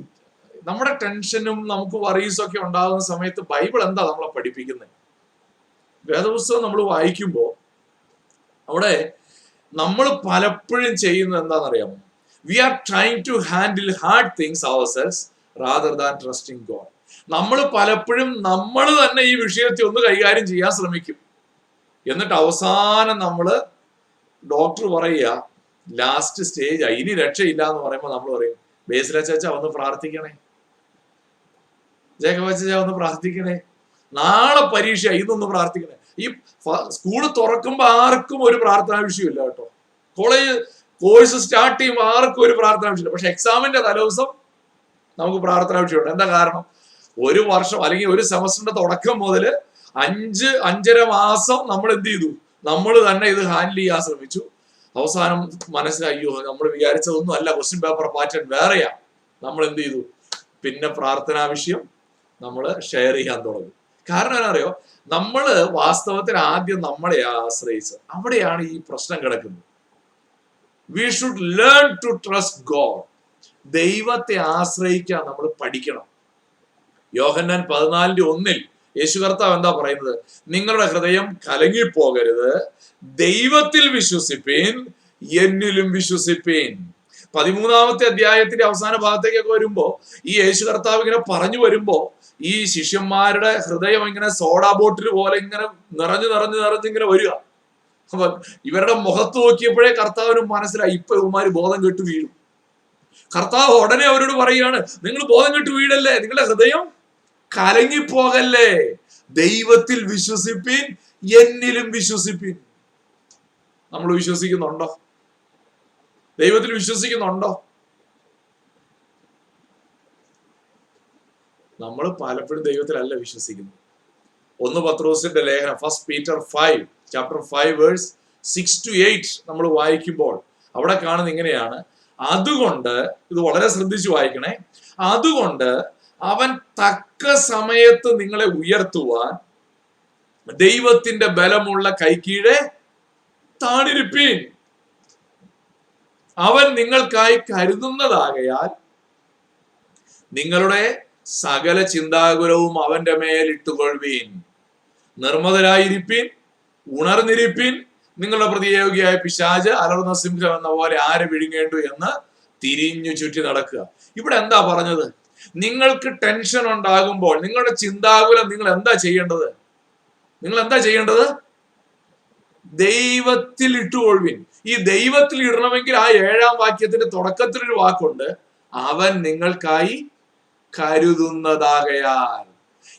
നമ്മുടെ ടെൻഷനും നമുക്ക് വറീസും ഒക്കെ ഉണ്ടാകുന്ന സമയത്ത് ബൈബിൾ എന്താ നമ്മളെ പഠിപ്പിക്കുന്നത്? വേദപുസ്തകം നമ്മൾ വായിക്കുമ്പോൾ അവിടെ നമ്മൾ പലപ്പോഴും ചെയ്യുന്നത് എന്താണെന്നറിയാമോ? We are trying to handle hard things ourselves rather than trusting God. നമ്മൾ പലപ്പോഴും നമ്മൾ തന്നെ ഈ വിഷയത്തെ ഒന്ന് കൈകാര്യം ചെയ്യാൻ ശ്രമിക്കും. എന്നിട്ട് അവസാനം നമ്മള് ഡോക്ടർ പറയുക ലാസ്റ്റ് സ്റ്റേജ് ഇനി രക്ഷയില്ല എന്ന് പറയുമ്പോൾ നമ്മൾ പറയും, ബേസില ചേച്ച ഒന്ന് പ്രാർത്ഥിക്കണേ, ജേക്കബ ചേച്ച ഒന്ന് പ്രാർത്ഥിക്കണേ, നാളെ പരീക്ഷ ഇതൊന്ന് പ്രാർത്ഥിക്കണേ. ഈ സ്കൂള് തുറക്കുമ്പോ ആർക്കും ഒരു പ്രാർത്ഥനാ വിഷയമില്ല കേട്ടോ. കോഴ്സ് സ്റ്റാർട്ട് ചെയ്യുമ്പോൾ ആർക്കും ഒരു പ്രാർത്ഥനാ വിഷയമില്ല. പക്ഷെ എക്സാമിന്റെ തലേദിവസം നമുക്ക് പ്രാർത്ഥനാ വിഷയമുണ്ട്. എന്താ കാരണം? ഒരു വർഷം അല്ലെങ്കിൽ ഒരു സെമസ്റ്ററിന്റെ തുടക്കം മുതൽ 5-5.5 മാസം നമ്മൾ എന്ത് ചെയ്തു? നമ്മൾ തന്നെ ഇത് ഹാൻഡിൽ ചെയ്യാൻ ശ്രമിച്ചു. അവസാനം മനസ്സിലായി, അയ്യോ നമ്മൾ വിചാരിച്ചതൊന്നും അല്ല, ക്വസ്റ്റ്യൻ പേപ്പർ പാറ്റേൺ വേറെയാ. നമ്മൾ എന്ത് ചെയ്തു? പിന്നെ പ്രാർത്ഥനാ വിഷയം നമ്മൾ ഷെയർ ചെയ്യാൻ തുടങ്ങി. കാരണം എന്നാ അറിയോ, നമ്മള് വാസ്തവത്തിൽ ആദ്യം നമ്മളെ ആശ്രയിച്ച് അവിടെയാണ് ഈ പ്രശ്നം കിടക്കുന്നത്. We should learn to trust God. ദൈവത്തെ ആശ്രയിക്കാൻ നമ്മൾ പഠിക്കണം. യോഹന്നാൻ 14:1 യേശു കർത്താവ് എന്താ പറയുന്നത്? നിങ്ങളുടെ ഹൃദയം കലങ്ങിപ്പോകരുത്, ദൈവത്തിൽ വിശ്വസിപ്പീൻ, എന്നിലും വിശ്വസിപ്പീൻ. 13-ാമത്തെ അധ്യായത്തിന്റെ അവസാന ഭാഗത്തേക്കൊക്കെ വരുമ്പോ ഈ യേശു കർത്താവ് ഇങ്ങനെ പറഞ്ഞു വരുമ്പോ ഈ ശിഷ്യന്മാരുടെ ഹൃദയം ഇങ്ങനെ സോഡാ ബോട്ടിൽ പോലെ ഇങ്ങനെ നിറഞ്ഞിങ്ങനെ വരിക. അപ്പൊ ഇവരുടെ മുഖത്ത് നോക്കിയപ്പോഴേ കർത്താവിന് മനസ്സിലായി ഇപ്പൊ ഇവന്മാര് ബോധം കെട്ട് വീഴും. കർത്താവ് ഉടനെ അവരോട് പറയുകയാണ്, നിങ്ങൾ ബോധം കെട്ട് വീഴല്ലേ, നിങ്ങളുടെ ഹൃദയം കലങ്ങിപ്പോകല്ലേ, ദൈവത്തിൽ വിശ്വസിപ്പീൻ, എന്നിലും വിശ്വസിപ്പീൻ. നമ്മൾ വിശ്വസിക്കുന്നുണ്ടോ? ദൈവത്തിൽ വിശ്വസിക്കുന്നുണ്ടോ? നമ്മൾ പലപ്പോഴും ദൈവത്തിലല്ല വിശ്വസിക്കുന്നത്. 1 പത്രോസിന്റെ ലേഖനം, 1 Peter 5 chapter 5 verse 6-8 നമ്മൾ വായിക്കുമ്പോൾ അവിടെ കാണുന്നത് ഇങ്ങനെയാണ്: അതുകൊണ്ട്, ഇത് വളരെ ശ്രദ്ധിച്ചു വായിക്കണേ, അതുകൊണ്ട് അവൻ തക്ക സമയത്ത് നിങ്ങളെ ഉയർത്തുവാൻ ദൈവത്തിന്റെ ബലമുള്ള കൈക്കീഴെ താണിരിപ്പീൻ. അവൻ നിങ്ങൾക്കായി കരുതുന്നതാകയാൽ നിങ്ങളുടെ സകല ചിന്താകുലവും അവന്റെ മേൽ ഇട്ടുകൊള്ളുവീൻ. നിർമ്മതരായിരിപ്പീൻ, ഉണർന്നിരിപ്പീൻ. നിങ്ങളുടെ പ്രതിയോഗിയായ പിശാച് അലറുന്ന സിംഹം എന്ന പോലെ ആരെ വിഴുങ്ങേണ്ടു എന്ന് തിരിഞ്ഞു ചുറ്റി നടക്കുക. ഇവിടെ എന്താ പറഞ്ഞത്? നിങ്ങൾക്ക് ടെൻഷൻ ഉണ്ടാകുമ്പോൾ, നിങ്ങളുടെ ചിന്താകുലം, നിങ്ങൾ എന്താ ചെയ്യേണ്ടത്? ദൈവത്തിൽ ഇട്ടുകൊള്ളുവിൻ. ഈ ദൈവത്തിൽ ഇടണമെങ്കിൽ ആ 7-ാം വാക്യത്തിന്റെ തുടക്കത്തിലൊരു വാക്കുണ്ട്, അവൻ നിങ്ങൾക്കായി കരുതുന്നതാകയാൽ.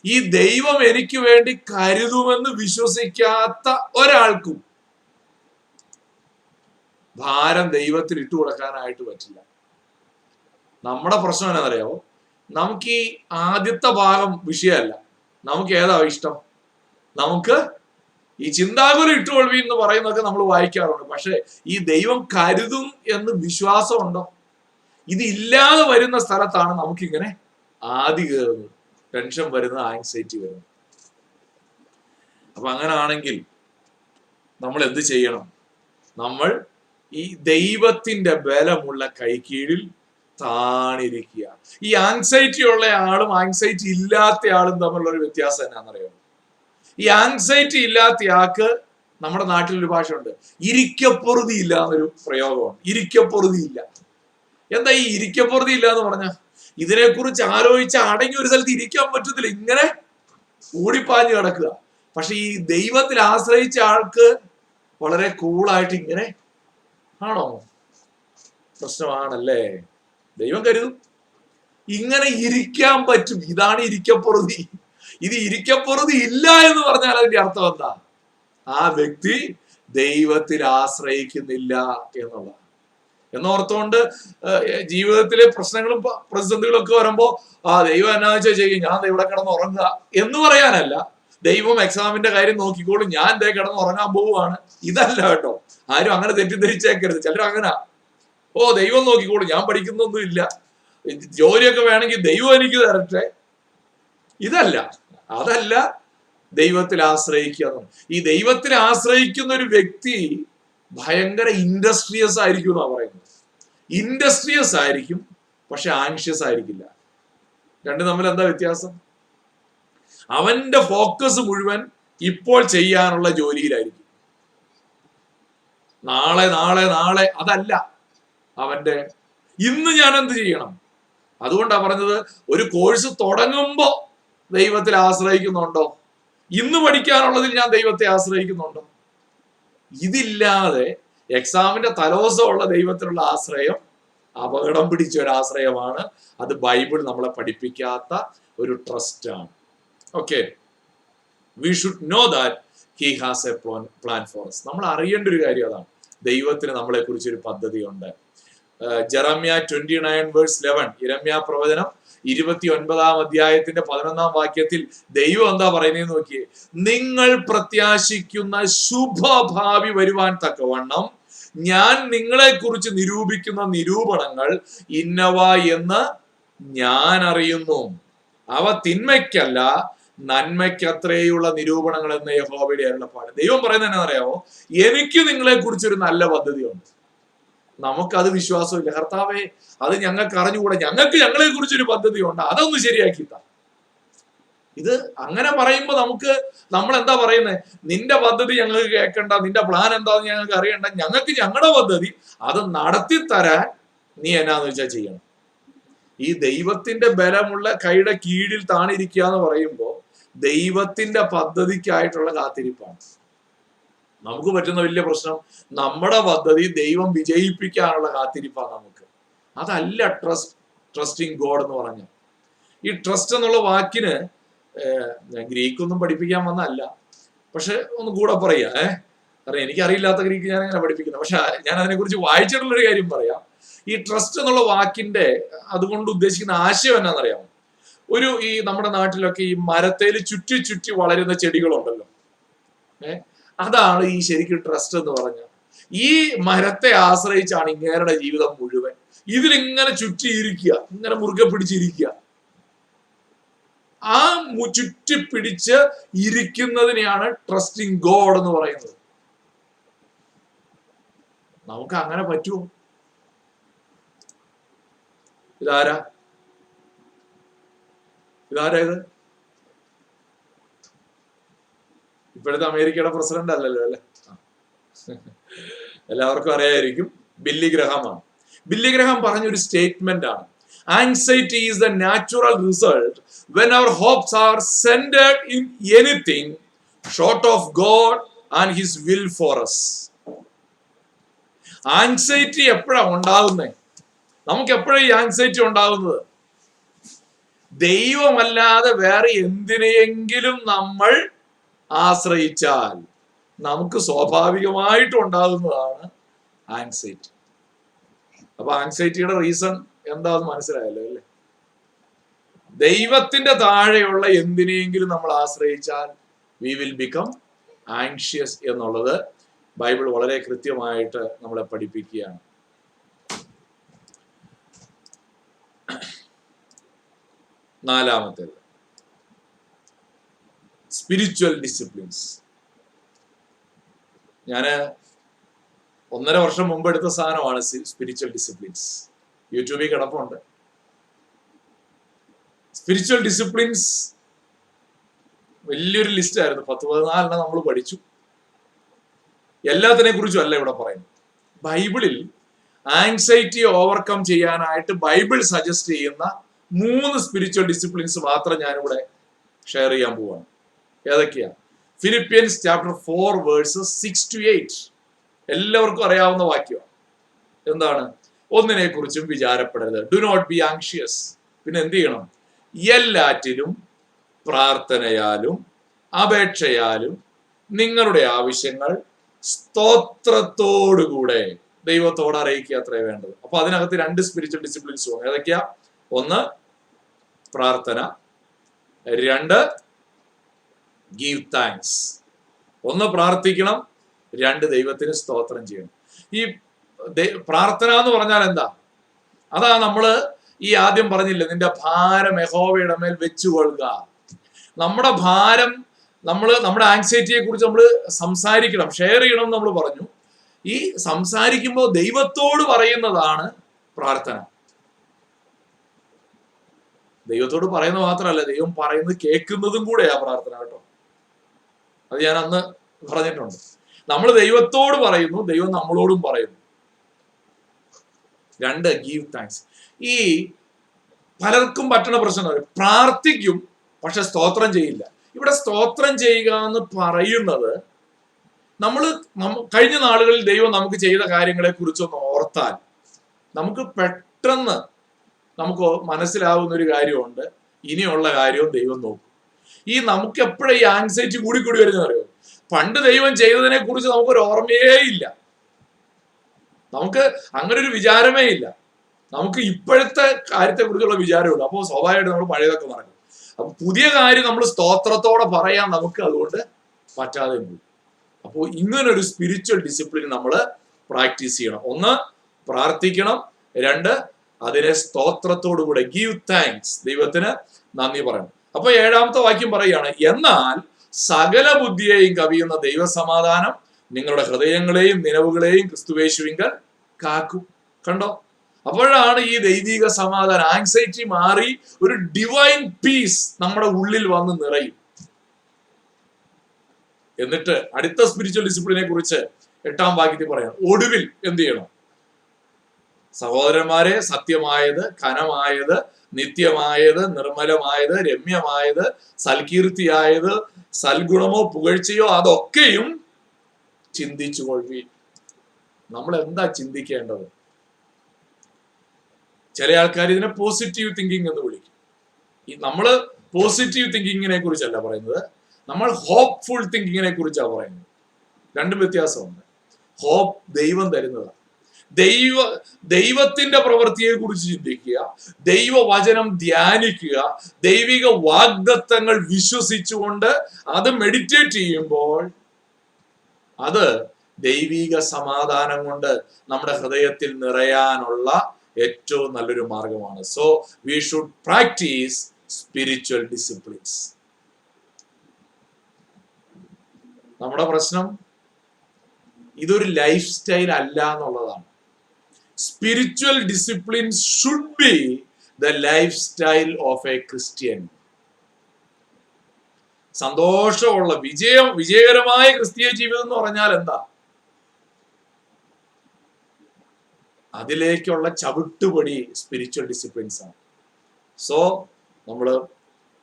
ഈ ദൈവം എനിക്ക് വേണ്ടി കരുതുമെന്ന് വിശ്വസിക്കാത്ത ഒരാൾക്കും ഭാരം ദൈവത്തിൽ ഇട്ടു കൊടുക്കാനായിട്ട് പറ്റില്ല. നമ്മുടെ പ്രശ്നം എന്നാണെന്നറിയാമോ? നമുക്ക് ഈ ആദ്യത്തെ ഭാഗം വിഷയമല്ല. നമുക്ക് ഏതാ ഇഷ്ടം? നമുക്ക് ഈ ചിന്താകുലം ഇട്ടുകൊള്ളുവീൻ എന്ന് പറയുന്നതൊക്കെ നമ്മൾ വായിക്കാറുണ്ട്. പക്ഷെ ഈ ദൈവം കരുതും എന്ന് വിശ്വാസമുണ്ടോ? ഇത് ഇല്ലാതെ വരുന്ന സ്ഥലത്താണ് നമുക്കിങ്ങനെ ആദി കയറുന്നത്, ടെൻഷൻ വരുന്നത്, ആങ്സൈറ്റി വരുന്നത്. അപ്പൊ അങ്ങനെ ആണെങ്കിൽ നമ്മൾ എന്ത് ചെയ്യണം? നമ്മൾ ഈ ദൈവത്തിന്റെ ബലമുള്ള കൈക്കീഴിൽ താണിരിക്കുക. ഈ ആങ്സൈറ്റി ഉള്ള ആളും ആങ്സൈറ്റി ഇല്ലാത്ത ആളും തമ്മിലുള്ള ഒരു വ്യത്യാസം എന്നാണെന്നറിയാമോ? ഈ ആങ്സൈറ്റി ഇല്ലാത്ത ആൾക്ക് നമ്മുടെ നാട്ടിലൊരു ഭാഷ ഉണ്ട്, ഇരിക്കപ്പൊറുതി ഇല്ല എന്നൊരു പ്രയോഗമാണ്. ഇരിക്കപ്പൊറുതി ഇല്ല. എന്താ ഈ ഇരിക്കപ്പൊറുതി ഇല്ല എന്ന് പറഞ്ഞ? ഇതിനെക്കുറിച്ച് ആലോചിച്ച് അടങ്ങി ഒരു സ്ഥലത്ത് ഇരിക്കാൻ പറ്റത്തില്ല, ഇങ്ങനെ ഓടിപ്പാഞ്ഞു കിടക്കുക. പക്ഷെ ഈ ദൈവത്തിൽ ആശ്രയിച്ച ആൾക്ക് വളരെ കൂളായിട്ട് ഇങ്ങനെ, ആണോ? പ്രശ്നമാണല്ലേ. ദൈവം കരുതും, ഇങ്ങനെ ഇരിക്കാൻ പറ്റും. ഇതാണ് ഇരിക്കപ്പൊറുതി. ഇത് ഇരിക്കപ്പൊറുതി ഇല്ല എന്ന് പറഞ്ഞാൽ അതിന്റെ അർത്ഥം എന്താ? ആ വ്യക്തി ദൈവത്തിൽ ആശ്രയിക്കുന്നില്ല എന്നുള്ളതാണ്. എന്നോർത്തുകൊണ്ട് ജീവിതത്തിലെ പ്രശ്നങ്ങളും പ്രതിസന്ധികളും ഒക്കെ വരുമ്പോ ദൈവം എന്നാ വെച്ചാൽ ചെയ്യും, ഞാൻ ഇവിടെ കിടന്ന് ഉറങ്ങുക എന്ന് പറയാനല്ല. ദൈവം എക്സാമിന്റെ കാര്യം നോക്കിക്കോളും, ഞാൻ ദേ കിടന്ന് ഉറങ്ങാൻ പോവുകയാണ്, ഇതല്ല കേട്ടോ. ആരും അങ്ങനെ തെറ്റിദ്ധരിച്ചേക്കരുത്. ചിലർ അങ്ങനെ, ദൈവം നോക്കിക്കോളും, ഞാൻ പഠിക്കുന്നൊന്നും ഇല്ല, ജോലിയൊക്കെ വേണമെങ്കിൽ ദൈവം എനിക്ക് തരട്ടെ. അതല്ല ദൈവത്തിൽ ആശ്രയിക്കുക. ഈ ദൈവത്തിൽ ആശ്രയിക്കുന്ന ഒരു വ്യക്തി ഭയങ്കര ഇൻഡസ്ട്രിയസ് ആയിരിക്കും എന്നാ പറയുന്നത്. ഇൻഡസ്ട്രിയസ് ആയിരിക്കും, പക്ഷെ ആൻഷ്യസ് ആയിരിക്കില്ല. രണ്ടും തമ്മിൽ എന്താ വ്യത്യാസം? അവന്റെ ഫോക്കസ് മുഴുവൻ ഇപ്പോൾ ചെയ്യാനുള്ള ജോലിയിലായിരിക്കും. നാളെ അതല്ല അവന്റെ. ഇന്ന് ഞാൻ എന്ത് ചെയ്യണം? അതുകൊണ്ടാ പറഞ്ഞത്, ഒരു കോഴ്സ് തുടങ്ങുമ്പോ ദൈവത്തിൽ ആശ്രയിക്കുന്നുണ്ടോ? ഇന്ന് പഠിക്കാനുള്ളതിൽ ഞാൻ ദൈവത്തെ ആശ്രയിക്കുന്നുണ്ടോ? ഇതില്ലാതെ എക്സാമിന്റെ തലോസമുള്ള ദൈവത്തിലുള്ള ആശ്രയം അപകടം പിടിച്ച ഒരു ആശ്രയമാണ്. അത് ബൈബിൾ നമ്മളെ പഠിപ്പിക്കാത്ത ഒരു ട്രസ്റ്റ് ആണ്. Okay, we should know that he has A plan for us. നമ്മൾ അറിയേണ്ട ഒരു കാര്യം അതാണ്, ദൈവത്തിന് നമ്മളെ കുറിച്ച് ഒരു പദ്ധതി ഉണ്ട്. ജെറമ്യ 29:11, ഇരമ്യാ പ്രവചനം 29-ാം അധ്യായത്തിന്റെ 11-ാം വാക്യത്തിൽ ദൈവം എന്താ പറയുന്നതെന്ന് നോക്കിയേ. നിങ്ങൾ പ്രത്യാശിക്കുന്ന ശുഭഭാവി വരുവാൻ തക്കവണ്ണം ഞാൻ നിങ്ങളെ കുറിച്ച് നിരൂപിക്കുന്ന നിരൂപണങ്ങൾ ഇന്നവ എന്ന് ഞാൻ അറിയുന്നു. അവ തിന്മയ്ക്കല്ല, നന്മയ്ക്കത്രയുള്ള നിരൂപണങ്ങൾ എന്ന യഹോവയുടെ അരുളപ്പാട്. ദൈവം പറയുന്നത് എന്നാണെന്നറിയാമോ? എനിക്ക് നിങ്ങളെ കുറിച്ചൊരു നല്ല പദ്ധതിയുണ്ട്. നമുക്കത് വിശ്വാസമില്ല. കർത്താവേ, അത് ഞങ്ങൾക്ക് അറിഞ്ഞുകൂടെ, ഞങ്ങൾക്ക് ഞങ്ങളെ കുറിച്ചൊരു പദ്ധതിയുണ്ട്, അതൊന്ന് ശരിയാക്കിത്ത. ഇത് അങ്ങനെ പറയുമ്പോ നമ്മൾ എന്താ പറയുന്നത്? നിന്റെ പദ്ധതി ഞങ്ങൾക്ക് കേൾക്കണ്ട, നിന്റെ പ്ലാൻ എന്താന്ന് ഞങ്ങൾക്ക് അറിയണ്ട, ഞങ്ങൾക്ക് ഞങ്ങളുടെ പദ്ധതി അത് നടത്തി തരാൻ നീ എന്നാന്ന് വെച്ചാൽ ചെയ്യണം. ഈ ദൈവത്തിന്റെ ബലമുള്ള കൈയുടെ കീഴിൽ താണിരിക്കുക എന്ന് പറയുമ്പോൾ ദൈവത്തിന്റെ പദ്ധതിക്കായിട്ടുള്ള കാത്തിരിപ്പാണ്. നമുക്ക് പറ്റുന്ന വലിയ പ്രശ്നം നമ്മുടെ പദ്ധതി ദൈവം വിജയിപ്പിക്കാനുള്ള കാത്തിരിപ്പാണ് നമുക്ക്. അതല്ല ട്രസ്റ്റിംഗ് ഗോഡ് എന്ന് പറഞ്ഞ. ഈ ട്രസ്റ്റ് എന്നുള്ള വാക്കിന് ഗ്രീക്കൊന്നും പഠിപ്പിക്കാൻ വന്നല്ല, പക്ഷെ ഒന്ന് കൂടെ പറയാ. കാരണം എനിക്കറിയില്ലാത്ത ഗ്രീക്ക് ഞാൻ അങ്ങനെ പഠിപ്പിക്കുന്നത്, പക്ഷെ ഞാൻ അതിനെക്കുറിച്ച് വായിച്ചിട്ടുള്ളൊരു കാര്യം പറയാം. ഈ ട്രസ്റ്റ് എന്നുള്ള വാക്കിന്റെ അതുകൊണ്ട് ഉദ്ദേശിക്കുന്ന ആശയം എന്നാണെന്നറിയാമോ? ഈ നമ്മുടെ നാട്ടിലൊക്കെ ഈ മരത്തേല് ചുറ്റി ചുറ്റി വളരുന്ന ചെടികളുണ്ടല്ലോ, അതാണ് ഈ ശരിക്കും ട്രസ്റ്റ് എന്ന് പറഞ്ഞാൽ. ഈ മരത്തെ ആശ്രയിച്ചാണ് ഇങ്ങേരുടെ ജീവിതം മുഴുവൻ. ഇതിലിങ്ങനെ ചുറ്റിയിരിക്കുക, ഇങ്ങനെ മുറുകെ പിടിച്ചിരിക്കുക. ആ ചുറ്റി പിടിച്ച് ഇരിക്കുന്നതിനെയാണ് ട്രസ്റ്റിംഗ് ഗോഡ് എന്ന് പറയുന്നത്. നമുക്ക് അങ്ങനെ പറ്റുമോ? ഇതാരാ ഇത്? ഇപ്പോഴത്തെ അമേരിക്കയുടെ പ്രസിഡന്റ് അല്ലല്ലോ അല്ലെ? എല്ലാവർക്കും അറിയായിരിക്കും. ബില്ലി ഗ്രഹാമാണ്. ബില്ലി ഗ്രഹാം പറഞ്ഞൊരു സ്റ്റേറ്റ്മെന്റ് ആണ്, anxiety is the natural result when our hopes are centered in anything short of God and His will for us. Anxiety എപ്പോഴാ ഉണ്ടാകുന്നത്? നമുക്ക് എപ്പോഴാണ് ഈ ആങ്സൈറ്റി ഉണ്ടാകുന്നത്? ദൈവമല്ലാതെ വേറെ എന്തിനെയെങ്കിലും നമ്മൾ ആശ്രയിച്ചാൽ നമുക്ക് സ്വാഭാവികമായിട്ടും ഉണ്ടാകുന്നതാണ് ആങ്സൈറ്റി. അപ്പൊ ആങ്സൈറ്റിയുടെ റീസൺ എന്താന്ന് മനസ്സിലായല്ലോ അല്ലേ? ദൈവത്തിന്റെ താഴെയുള്ള എന്തിനെങ്കിലും നമ്മൾ ആശ്രയിച്ചാൽ വി വിൽ ബിക്കം ആങ്ഷ്യസ് എന്നുള്ളത് ബൈബിൾ വളരെ കൃത്യമായിട്ട് നമ്മളെ പഠിപ്പിക്കുകയാണ്. നാലാമത്തേത് സ്പിരിച്വൽ ഡിസിപ്ലിൻസ്. ഞാന് 1.5 വർഷം മുമ്പ് എടുത്ത സാധനമാണ് സ്പിരിച്വൽ ഡിസിപ്ലിൻസ്. യൂട്യൂബിൽ കിടപ്പുണ്ട്. സ്പിരിച്വൽ ഡിസിപ്ലിൻസ് വലിയൊരു ലിസ്റ്റ് ആയിരുന്നു. 10-14 നമ്മൾ പഠിച്ചു. എല്ലാത്തിനെ കുറിച്ചും അല്ല ഇവിടെ പറയുന്നത്. ബൈബിളിൽ ആങ്സൈറ്റിയെ ഓവർകം ചെയ്യാനായിട്ട് ബൈബിൾ സജസ്റ്റ് ചെയ്യുന്ന 3 സ്പിരിച്വൽ ഡിസിപ്ലിൻസ് മാത്രം ഞാനിവിടെ ഷെയർ ചെയ്യാൻ പോവാണ്. ഏതൊക്കെയാ? Philippians chapter 4 verses 6-8. എല്ലാവർക്കും അറിയാവുന്ന വാക്യമാണ്. എന്താണ്? ഒന്നിനെ കുറിച്ചും വിചാരപ്പെടരുത്. Do not be anxious. പിന്നെ എന്ത് ചെയ്യണം? എല്ലാറ്റിലും പ്രാർത്ഥനയാലും അപേക്ഷയാലും നിങ്ങളുടെ ആവശ്യങ്ങൾ സ്തോത്രത്തോടുകൂടെ ദൈവത്തോട് അറിയിക്കുക അത്രേ വേണ്ടത്. അപ്പൊ അതിനകത്ത് 2 സ്പിരിച്വൽ ഡിസിപ്ലിൻസ് പോകും. ഏതൊക്കെയാ? 1 പ്രാർത്ഥന, 2 ഗീവ് താങ്ക്സ്. 1 പ്രാർത്ഥിക്കണം, 2 ദൈവത്തിന് സ്തോത്രം ചെയ്യണം. ഈ പ്രാർത്ഥന എന്ന് പറഞ്ഞാൽ എന്താ? അതാ നമ്മള് ഈ ആദ്യം പറഞ്ഞില്ലേ, നിന്റെ ഭാരം യഹോവയുടെ മേൽ വെച്ചുകൊള്ളുക. നമ്മുടെ ഭാരം നമ്മുടെ ആങ്സൈറ്റിയെ കുറിച്ച് നമ്മൾ സംസാരിക്കണം, ഷെയർ ചെയ്യണം എന്ന് നമ്മൾ പറഞ്ഞു. ഈ സംസാരിക്കുമ്പോൾ ദൈവത്തോട് പറയുന്നതാണ് പ്രാർത്ഥന. ദൈവത്തോട് പറയുന്നത് മാത്രമല്ല, ദൈവം പറയുന്നത് കേൾക്കുന്നതും കൂടെയാ പ്രാർത്ഥന കേട്ടോ. അത് ഞാൻ അന്ന് പറഞ്ഞിട്ടുണ്ട്. നമ്മൾ ദൈവത്തോട് പറയുന്നു, ദൈവം നമ്മളോടും പറയുന്നു. 2 ഗീവ് താങ്ക്സ്. ഈ പലർക്കും പറ്റുന്ന പ്രശ്നം പ്രാർത്ഥിക്കും, പക്ഷെ സ്തോത്രം ചെയ്യില്ല. ഇവിടെ സ്തോത്രം ചെയ്യുക എന്ന് പറയുന്നത് കഴിഞ്ഞ നാളുകളിൽ ദൈവം നമുക്ക് ചെയ്ത കാര്യങ്ങളെ കുറിച്ചൊന്ന് ഓർത്താൽ നമുക്ക് പെട്ടെന്ന് നമുക്ക് മനസ്സിലാവുന്ന ഒരു കാര്യമുണ്ട്. ഇനിയുള്ള കാര്യവും ദൈവം നോക്കും. നമുക്ക് എപ്പോഴും ഈ ആങ്സൈറ്റി കൂടി വരുന്നത് അറിയോ? പണ്ട് ദൈവം ചെയ്തതിനെ കുറിച്ച് നമുക്കൊരു ഓർമ്മയേ ഇല്ല. നമുക്ക് അങ്ങനെ ഒരു വിചാരമേ ഇല്ല. നമുക്ക് ഇപ്പോഴത്തെ കാര്യത്തെ കുറിച്ചുള്ള വിചാരമുള്ളൂ. അപ്പോൾ സ്വാഭാവികമായിട്ട് നമ്മൾ പഴയതൊക്കെ നടക്കും. അപ്പൊ പുതിയ കാര്യം നമ്മൾ സ്തോത്രത്തോടെ പറയാൻ നമുക്ക് അതുകൊണ്ട് പറ്റാതെ പോകും. അപ്പോൾ ഇങ്ങനൊരു സ്പിരിച്വൽ ഡിസിപ്ലിൻ നമ്മൾ പ്രാക്ടീസ് ചെയ്യണം. 1 പ്രാർത്ഥിക്കണം, 2 അതിനെ സ്തോത്രത്തോടുകൂടെ ഗീവ് താങ്ക്സ്, ദൈവത്തിന് നന്ദി പറയണം. അപ്പൊ 7ാമത്തെ വാക്യം പറയുകയാണ്, എന്നാൽ സകല ബുദ്ധിയെയും കവിയുന്ന ദൈവസമാധാനം നിങ്ങളുടെ ഹൃദയങ്ങളെയും നിലവുകളെയും ക്രിസ്തുവേശുവിങ്കൽ കാക്കും. കണ്ടോ? അപ്പോഴാണ് ഈ ദൈവിക സമാധാനം, ആങ്സൈറ്റി മാറി ഒരു ഡിവൈൻ പീസ് നമ്മുടെ ഉള്ളിൽ വന്ന് നിറയും. എന്നിട്ട് അടുത്ത സ്പിരിച്വൽ ഡിസിപ്ലിനെ കുറിച്ച് 8ാം വാക്യത്തിൽ പറയാം. ഒടുവിൽ എന്ത് ചെയ്യണം? സഹോദരന്മാരെ, സത്യമായത്, ഘനമായത്, നിത്യമായത്, നിർമ്മലമായത്, രമ്യമായത്, സൽകീർത്തിയായത്, സൽഗുണമോ പുകഴ്ചയോ അതൊക്കെയും ചിന്തിച്ചു കൊള്ളുവീൻ. നമ്മൾ എന്താ ചിന്തിക്കേണ്ടത്? ചില ആൾക്കാർ ഇതിനെ പോസിറ്റീവ് തിങ്കിങ് എന്ന് വിളിക്കും. നമ്മള് പോസിറ്റീവ് തിങ്കിങ്ങിനെ കുറിച്ചല്ല പറയുന്നത്, നമ്മൾ ഹോപ്പ്ഫുൾ തിങ്കിങ്ങിനെ കുറിച്ചാണ് പറയുന്നത്. രണ്ടും വ്യത്യാസമുണ്ട്. ഹോപ്പ് ദൈവം തരുന്നതാണ്. ദൈവത്തിന്റെ പ്രവൃത്തിയെ കുറിച്ച് ചിന്തിക്കുക, ദൈവവചനം ധ്യാനിക്കുക, ദൈവിക വാഗ്ദത്തങ്ങൾ വിശ്വസിച്ചുകൊണ്ട് അത് മെഡിറ്റേറ്റ് ചെയ്യുമ്പോൾ അത് ദൈവിക സമാധാനം കൊണ്ട് നമ്മുടെ ഹൃദയത്തിൽ നിറയാനുള്ള ഏറ്റവും നല്ലൊരു മാർഗമാണ്. So we should practice spiritual disciplines. നമ്മുടെ പ്രശ്നം ഇതൊരു ലൈഫ് സ്റ്റൈൽ അല്ല എന്നുള്ളതാണ്. Spiritual disciplines should be the life style of A Christian. സന്തോഷമുള്ള വിജയകരമായ ക്രിസ്തീയ ജീവിതം എന്ന് പറഞ്ഞാൽ എന്താ? അതിലേക്കുള്ള ചവിട്ടുപടി സ്പിരിച്വൽ ഡിസിപ്ലിൻസ് ആണ്. സോ നമ്മൾ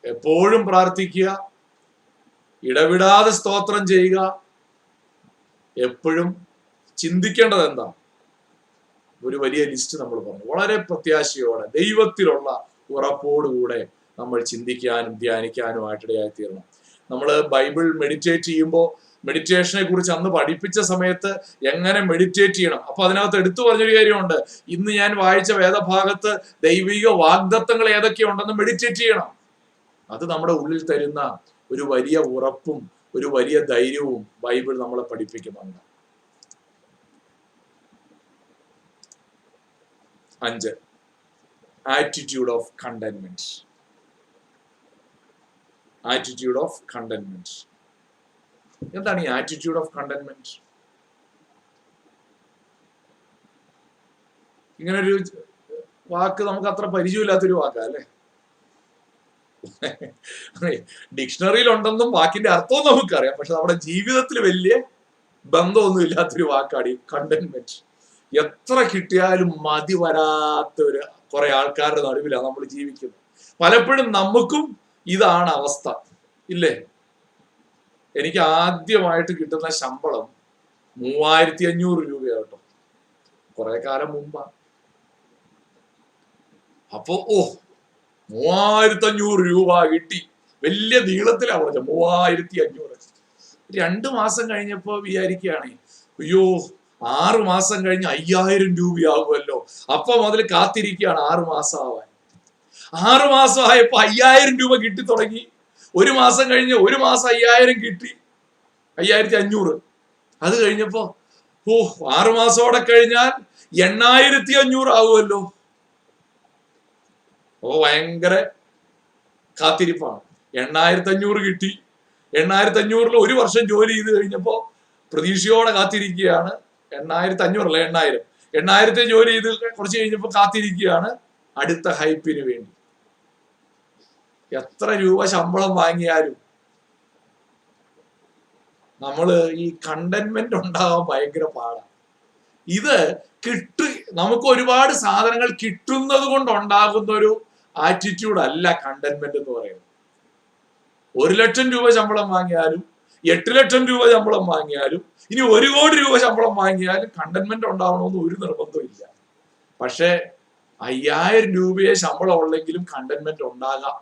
എപ്പോഴും പ്രാർത്ഥിക്കുക, ഇടവിടാതെ സ്തോത്രം ചെയ്യുക. എപ്പോഴും ചിന്തിക്കേണ്ടത് എന്താ? ഒരു വലിയ ലിസ്റ്റ് നമ്മൾ പറഞ്ഞു. വളരെ പ്രത്യാശയോടെ ദൈവത്തിലുള്ള ഉറപ്പോടുകൂടെ നമ്മൾ ചിന്തിക്കാനും ധ്യാനിക്കാനുമായിട്ടിടയായി തീരണം. നമ്മൾ ബൈബിൾ മെഡിറ്റേറ്റ് ചെയ്യുമ്പോൾ മെഡിറ്റേഷനെ കുറിച്ച് അന്ന് പഠിപ്പിച്ച സമയത്ത് എങ്ങനെ മെഡിറ്റേറ്റ് ചെയ്യണം, അപ്പൊ അതിനകത്ത് എടുത്തു പറഞ്ഞൊരു കാര്യമുണ്ട്. ഇന്ന് ഞാൻ വായിച്ച വേദഭാഗത്ത് ദൈവിക വാഗ്ദത്തങ്ങൾ ഏതൊക്കെയുണ്ടെന്ന് മെഡിറ്റേറ്റ് ചെയ്യണം. അത് നമ്മുടെ ഉള്ളിൽ തരുന്ന ഒരു വലിയ ഉറപ്പും ഒരു വലിയ ധൈര്യവും ബൈബിൾ നമ്മളെ പഠിപ്പിക്കുന്നുണ്ട്. 5. Attitude of contentment. Attitude of contentment. എന്താണ് ഈ ആറ്റിറ്റ്യൂഡ് ഓഫ് കണ്ടന്റ്മെന്റ്? ഇങ്ങനൊരു വാക്ക് നമുക്ക് അത്ര പരിചയമില്ലാത്തൊരു വാക്കാ അല്ലേ? ഡിക്ഷണറിയിൽ ഉണ്ടെന്നും വാക്കിന്റെ അർത്ഥവും നമുക്കറിയാം, പക്ഷെ നമ്മുടെ ജീവിതത്തിൽ വലിയ ബന്ധമൊന്നും ഇല്ലാത്തൊരു വാക്കാണ് ഈ കണ്ടന്റ്മെന്റ്. എത്ര കിട്ടിയാലും മതി വരാത്ത കുറെ ആൾക്കാരുടെ നടുവിലാണ് നമ്മൾ ജീവിക്കുന്നത്. പലപ്പോഴും നമുക്കും ഇതാണ് അവസ്ഥ, ഇല്ലേ? എനിക്ക് ആദ്യമായിട്ട് കിട്ടുന്ന ശമ്പളം 3500 രൂപയാട്ടോ, കുറെ കാലം മുമ്പാ. അപ്പോ 3500 രൂപ കിട്ടി. വലിയ നീളത്തിലാ പറഞ്ഞ 3500. 2 മാസം കഴിഞ്ഞപ്പോ വിചാരിക്കുകയാണ്, അയ്യോ 6 മാസം കഴിഞ്ഞ് 5000 രൂപയാകുമല്ലോ. അപ്പൊ മുതൽ കാത്തിരിക്കുകയാണ് 6 മാസം ആവാൻ. 6 മാസം ആയപ്പോ 5000 രൂപ കിട്ടി തുടങ്ങി. 1 മാസം കഴിഞ്ഞ് 1 മാസം 5000 കിട്ടി, 5500. അത് കഴിഞ്ഞപ്പോ 6 മാസോടെ കഴിഞ്ഞാൽ 8500 ആകുമല്ലോ. അപ്പൊ ഭയങ്കര കാത്തിരിപ്പാണ്. 8500 കിട്ടി. 8500 1 വർഷം ജോലി ചെയ്ത് കഴിഞ്ഞപ്പോ പ്രതീക്ഷയോടെ കാത്തിരിക്കുകയാണ്. 8500 അല്ല 8000. 8000 ജോലി ചെയ്ത് കുറച്ച് കഴിഞ്ഞപ്പോ കാത്തിരിക്കുകയാണ് അടുത്ത ഹൈപ്പിന് വേണ്ടി. എത്ര രൂപ ശമ്പളം വാങ്ങിയാലും നമ്മള് ഈ കണ്ടന്റ്മെന്റ് ഉണ്ടാകാൻ ഭയങ്കര പാടാണ്. ഇത് നമുക്ക് ഒരുപാട് സാധനങ്ങൾ കിട്ടുന്നത് കൊണ്ട് ഉണ്ടാകുന്ന ഒരു ആറ്റിറ്റ്യൂഡ് അല്ല കണ്ടന്റ്മെന്റ് എന്ന് പറയുന്നത്. 1 ലക്ഷം രൂപ ശമ്പളം വാങ്ങിയാലും 8 ലക്ഷം രൂപ ശമ്പളം വാങ്ങിയാലും ഇനി 1 കോടി രൂപ ശമ്പളം വാങ്ങിയാലും കണ്ടന്റ്മെന്റ് ഉണ്ടാവണമെന്ന് ഒരു നിർബന്ധവും ഇല്ല. പക്ഷെ 5000 രൂപയെ ശമ്പളം ഉള്ളെങ്കിലും കണ്ടന്റ്മെന്റ് ഉണ്ടാകാം.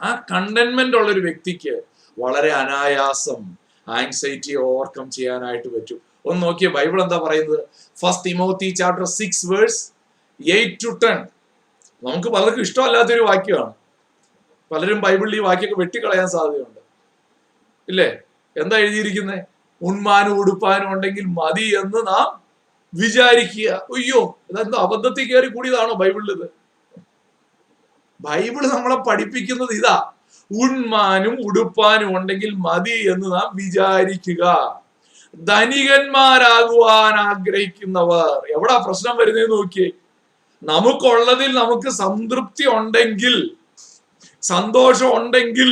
ആ കണ്ടന്റ്മെന്റ് ഉള്ള ഒരു വ്യക്തിക്ക് വളരെ അനായാസം ആങ്സൈറ്റിയെ ഓവർകം ചെയ്യാനായിട്ട് പറ്റും. ഒന്ന് നോക്കിയേ ബൈബിൾ എന്താ പറയുന്നത്. 1 തിമോത്തി chapter 6 verse 8 to 10. നമുക്ക് പലർക്കും ഇഷ്ടമല്ലാത്തൊരു വാക്യമാണ്. പലരും ബൈബിളിൽ ഈ വാക്യമൊക്കെ വെട്ടിക്കളയാൻ സാധ്യതയുണ്ട്, ഇല്ലേ? എന്താ എഴുതിയിരിക്കുന്നത്? ഉണ്മാനും ഉടുപ്പാനും ഉണ്ടെങ്കിൽ മതി എന്ന് നാം വിചാരിക്കുക. അയ്യോ, ഇതെന്തോ അബദ്ധത്തിൽ കയറി കൂടിയതാണോ ബൈബിളിൽ? ഇത് ബൈബിള് നമ്മളെ പഠിപ്പിക്കുന്നത് ഇതാ, ഉണ്മാനും ഉടുപ്പാനും ഉണ്ടെങ്കിൽ മതി എന്ന് നാം വിചാരിക്കുക. ധനികന്മാരാകുവാൻ ആഗ്രഹിക്കുന്നവർ, എവിടാ പ്രശ്നം വരുന്നതെന്ന് നോക്കിയേ. നമുക്കുള്ളതിൽ നമുക്ക് സംതൃപ്തി ഉണ്ടെങ്കിൽ, സന്തോഷം ഉണ്ടെങ്കിൽ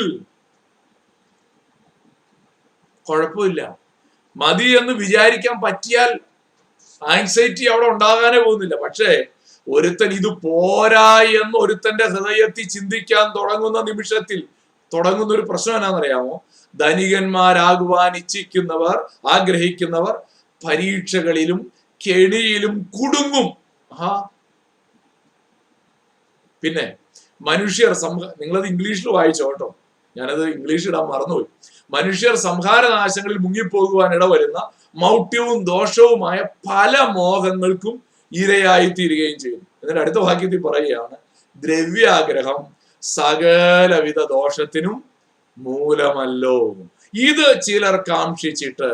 കുഴപ്പമില്ല. മതി എന്ന് വിചാരിക്കാൻ പറ്റിയാൽ ആങ്സൈറ്റി അവിടെ ഉണ്ടാകാനേ പോകുന്നില്ല. പക്ഷേ ഒരുത്തൻ ഇത് പോരാ എന്ന് ഒരുത്തന്റെ ഹൃദയത്തിൽ ചിന്തിക്കാൻ തുടങ്ങുന്ന നിമിഷത്തിൽ തുടങ്ങുന്ന ഒരു പ്രശ്നം എന്നാണെന്നറിയാമോ? ധനികന്മാരാകുവാൻ ഇച്ഛിക്കുന്നവർ, ആഗ്രഹിക്കുന്നവർ പരീക്ഷകളിലും കെണിയിലും കുടുങ്ങും. പിന്നെ മനുഷ്യർ നിങ്ങളത് ഇംഗ്ലീഷിൽ വായിച്ചോ കേട്ടോ, ഞാനത് ഇംഗ്ലീഷ് ഇടാൻ മറന്നുപോയി. മനുഷ്യർ സംഹാരനാശങ്ങളിൽ മുങ്ങിപ്പോകുവാൻ ഇടവരുന്ന മൗഢ്യവും ദോഷവുമായ പല മോഹങ്ങൾക്കും ഇരയായി തീരുകയും ചെയ്യും. എന്നിട്ട് അടുത്ത വാക്യത്തിൽ പറയുകയാണ്, ദ്രവ്യാഗ്രഹം സകലവിധ ദോഷത്തിനും മൂലമല്ലോ. ഇത് ചിലർ കാക്ഷിച്ചിട്ട്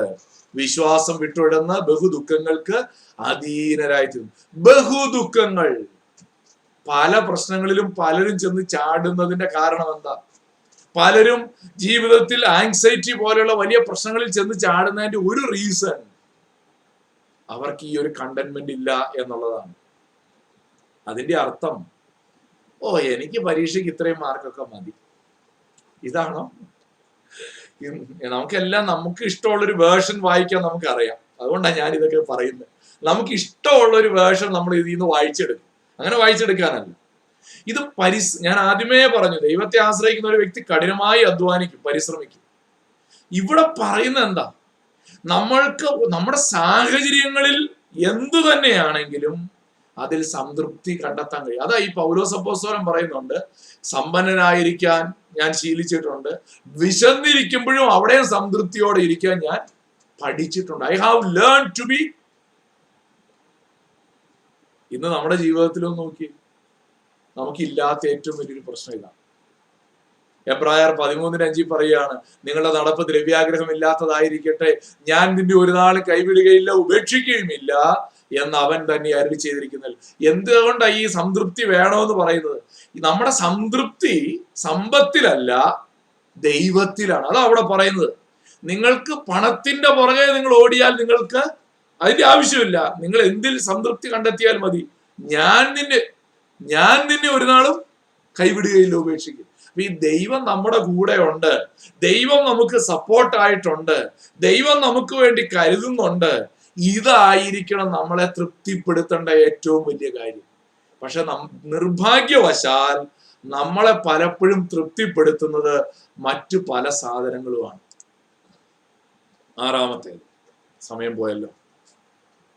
വിശ്വാസം വിട്ടുവിടുന്ന ബഹുദുഃഖങ്ങൾക്ക് അധീനരായി തീരും. ബഹുദുഃഖങ്ങൾ, പല പ്രശ്നങ്ങളിലും പലരും ചെന്ന് ചാടുന്നതിന്റെ കാരണം എന്താ? പലരും ജീവിതത്തിൽ ആങ്സൈറ്റി പോലെയുള്ള വലിയ പ്രശ്നങ്ങളിൽ ചെന്ന് ചാടുന്നതിന്റെ ഒരു റീസൺ അവർക്ക് ഈ ഒരു കണ്ടന്റ്മെന്റ് ഇല്ല എന്നുള്ളതാണ്. അതിന്റെ അർത്ഥം, എനിക്ക് പരീക്ഷയ്ക്ക് ഇത്രയും മാർക്കൊക്കെ മതി, ഇതാണോ? നമുക്കെല്ലാം നമുക്ക് ഇഷ്ടമുള്ളൊരു വേർഷൻ വായിക്കാൻ നമുക്കറിയാം. അതുകൊണ്ടാണ് ഞാൻ ഇതൊക്കെ പറയുന്നത്. നമുക്ക് ഇഷ്ടമുള്ള ഒരു വേർഷൻ നമ്മൾ ഇതിൽ നിന്ന് വായിച്ചെടുക്കും. അങ്ങനെ വായിച്ചെടുക്കാനല്ല ഇത്. ഞാൻ ആദ്യമേ പറഞ്ഞു, ദൈവത്തെ ആശ്രയിക്കുന്ന ഒരു വ്യക്തി കഠിനമായി അധ്വാനിക്കും, പരിശ്രമിക്കും. ഇവിടെ പറയുന്ന എന്താ? നമ്മൾക്ക് നമ്മുടെ സാഹചര്യങ്ങളിൽ എന്തു തന്നെയാണെങ്കിലും അതിൽ സംതൃപ്തി കണ്ടെത്താൻ കഴിയും. അതാ ഈ പൗലോസ് അപ്പോസ്തലൻ പറയുന്നുണ്ട്, സമ്പന്നനായിരിക്കാൻ ഞാൻ ശീലിച്ചിട്ടുണ്ട്, വിശന്നിരിക്കുമ്പോഴും അവിടെയും സംതൃപ്തിയോടെ ഇരിക്കാൻ ഞാൻ പഠിച്ചിട്ടുണ്ട്. I have learn to be. ഇന്ന് നമ്മുടെ ജീവിതത്തിലും നോക്കി, നമുക്കില്ലാത്ത ഏറ്റവും വലിയൊരു പ്രശ്നം ഇതാണ്. എബ്രായർ 13:5 പറയുകയാണ്, നിങ്ങളുടെ നടപ്പ് ദ്രവ്യാഗ്രഹം ഇല്ലാത്തതായിരിക്കട്ടെ, ഞാൻ നിന്നെ ഒരു നാളും കൈവിടുകയില്ല, ഉപേക്ഷിക്കുകയുമില്ല എന്ന് അവൻ തന്നെ അരുളി ചെയ്തിരിക്കുന്നത്. എന്തുകൊണ്ടാണ് ഈ സംതൃപ്തി വേണമെന്ന് പറയുന്നത്? നമ്മുടെ സംതൃപ്തി സമ്പത്തിലല്ല, ദൈവത്തിലാണ്. അതാ അവിടെ പറയുന്നത്. നിങ്ങൾക്ക് പണത്തിന്റെ പുറകെ നിങ്ങൾ ഓടിയാൽ നിങ്ങൾക്ക് അതിന്റെ ആവശ്യമില്ല. നിങ്ങൾ എന്തിൽ സംതൃപ്തി കണ്ടെത്തിയാൽ മതി. ഞാൻ നിന്നെ ഒരു നാളും കൈവിടുകയില്ല, ഉപേക്ഷിക്കും. ഈ ദൈവം നമ്മുടെ കൂടെ ഉണ്ട്, ദൈവം നമുക്ക് സപ്പോർട്ടായിട്ടുണ്ട്, ദൈവം നമുക്ക് വേണ്ടി കരുതുന്നുണ്ട്. ഇതായിരിക്കണം നമ്മളെ തൃപ്തിപ്പെടുത്തേണ്ട ഏറ്റവും വലിയ കാര്യം. പക്ഷെ നിർഭാഗ്യവശാൽ നമ്മളെ പലപ്പോഴും തൃപ്തിപ്പെടുത്തുന്നത് മറ്റു പല സാധനങ്ങളുമാണ്. 6-ാമത്തേത്, സമയം പോയല്ലോ,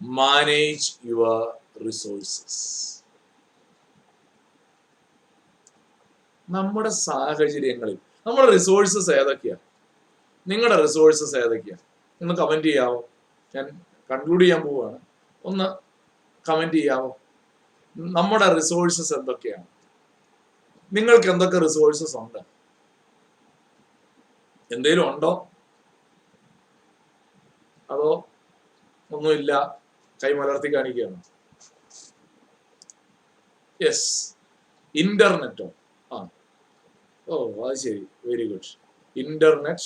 മാനേജ് യുവർ റിസോഴ്സസ്. നമ്മുടെ സാഹചര്യങ്ങളിൽ നമ്മുടെ റിസോഴ്സസ് ഏതൊക്കെയാ? നിങ്ങളുടെ റിസോഴ്സസ് ഏതൊക്കെയാ? ഒന്ന് കമന്റ് ചെയ്യാവോ? ഞാൻ കൺക്ലൂഡ് ചെയ്യാൻ പോവുകയാണ്. ഒന്ന് കമന്റ് ചെയ്യാവോ? നമ്മുടെ റിസോഴ്സസ് എന്തൊക്കെയാണ്? നിങ്ങൾക്ക് എന്തൊക്കെ റിസോഴ്സസ് ഉണ്ട്? എന്തേലും ഉണ്ടോ? അതോ ഒന്നുമില്ല, കൈ മലർത്തി കാണിക്കുകയാണ്? യെസ്, ഇന്റർനെറ്റോ? അത് ശരി, very good. Internet,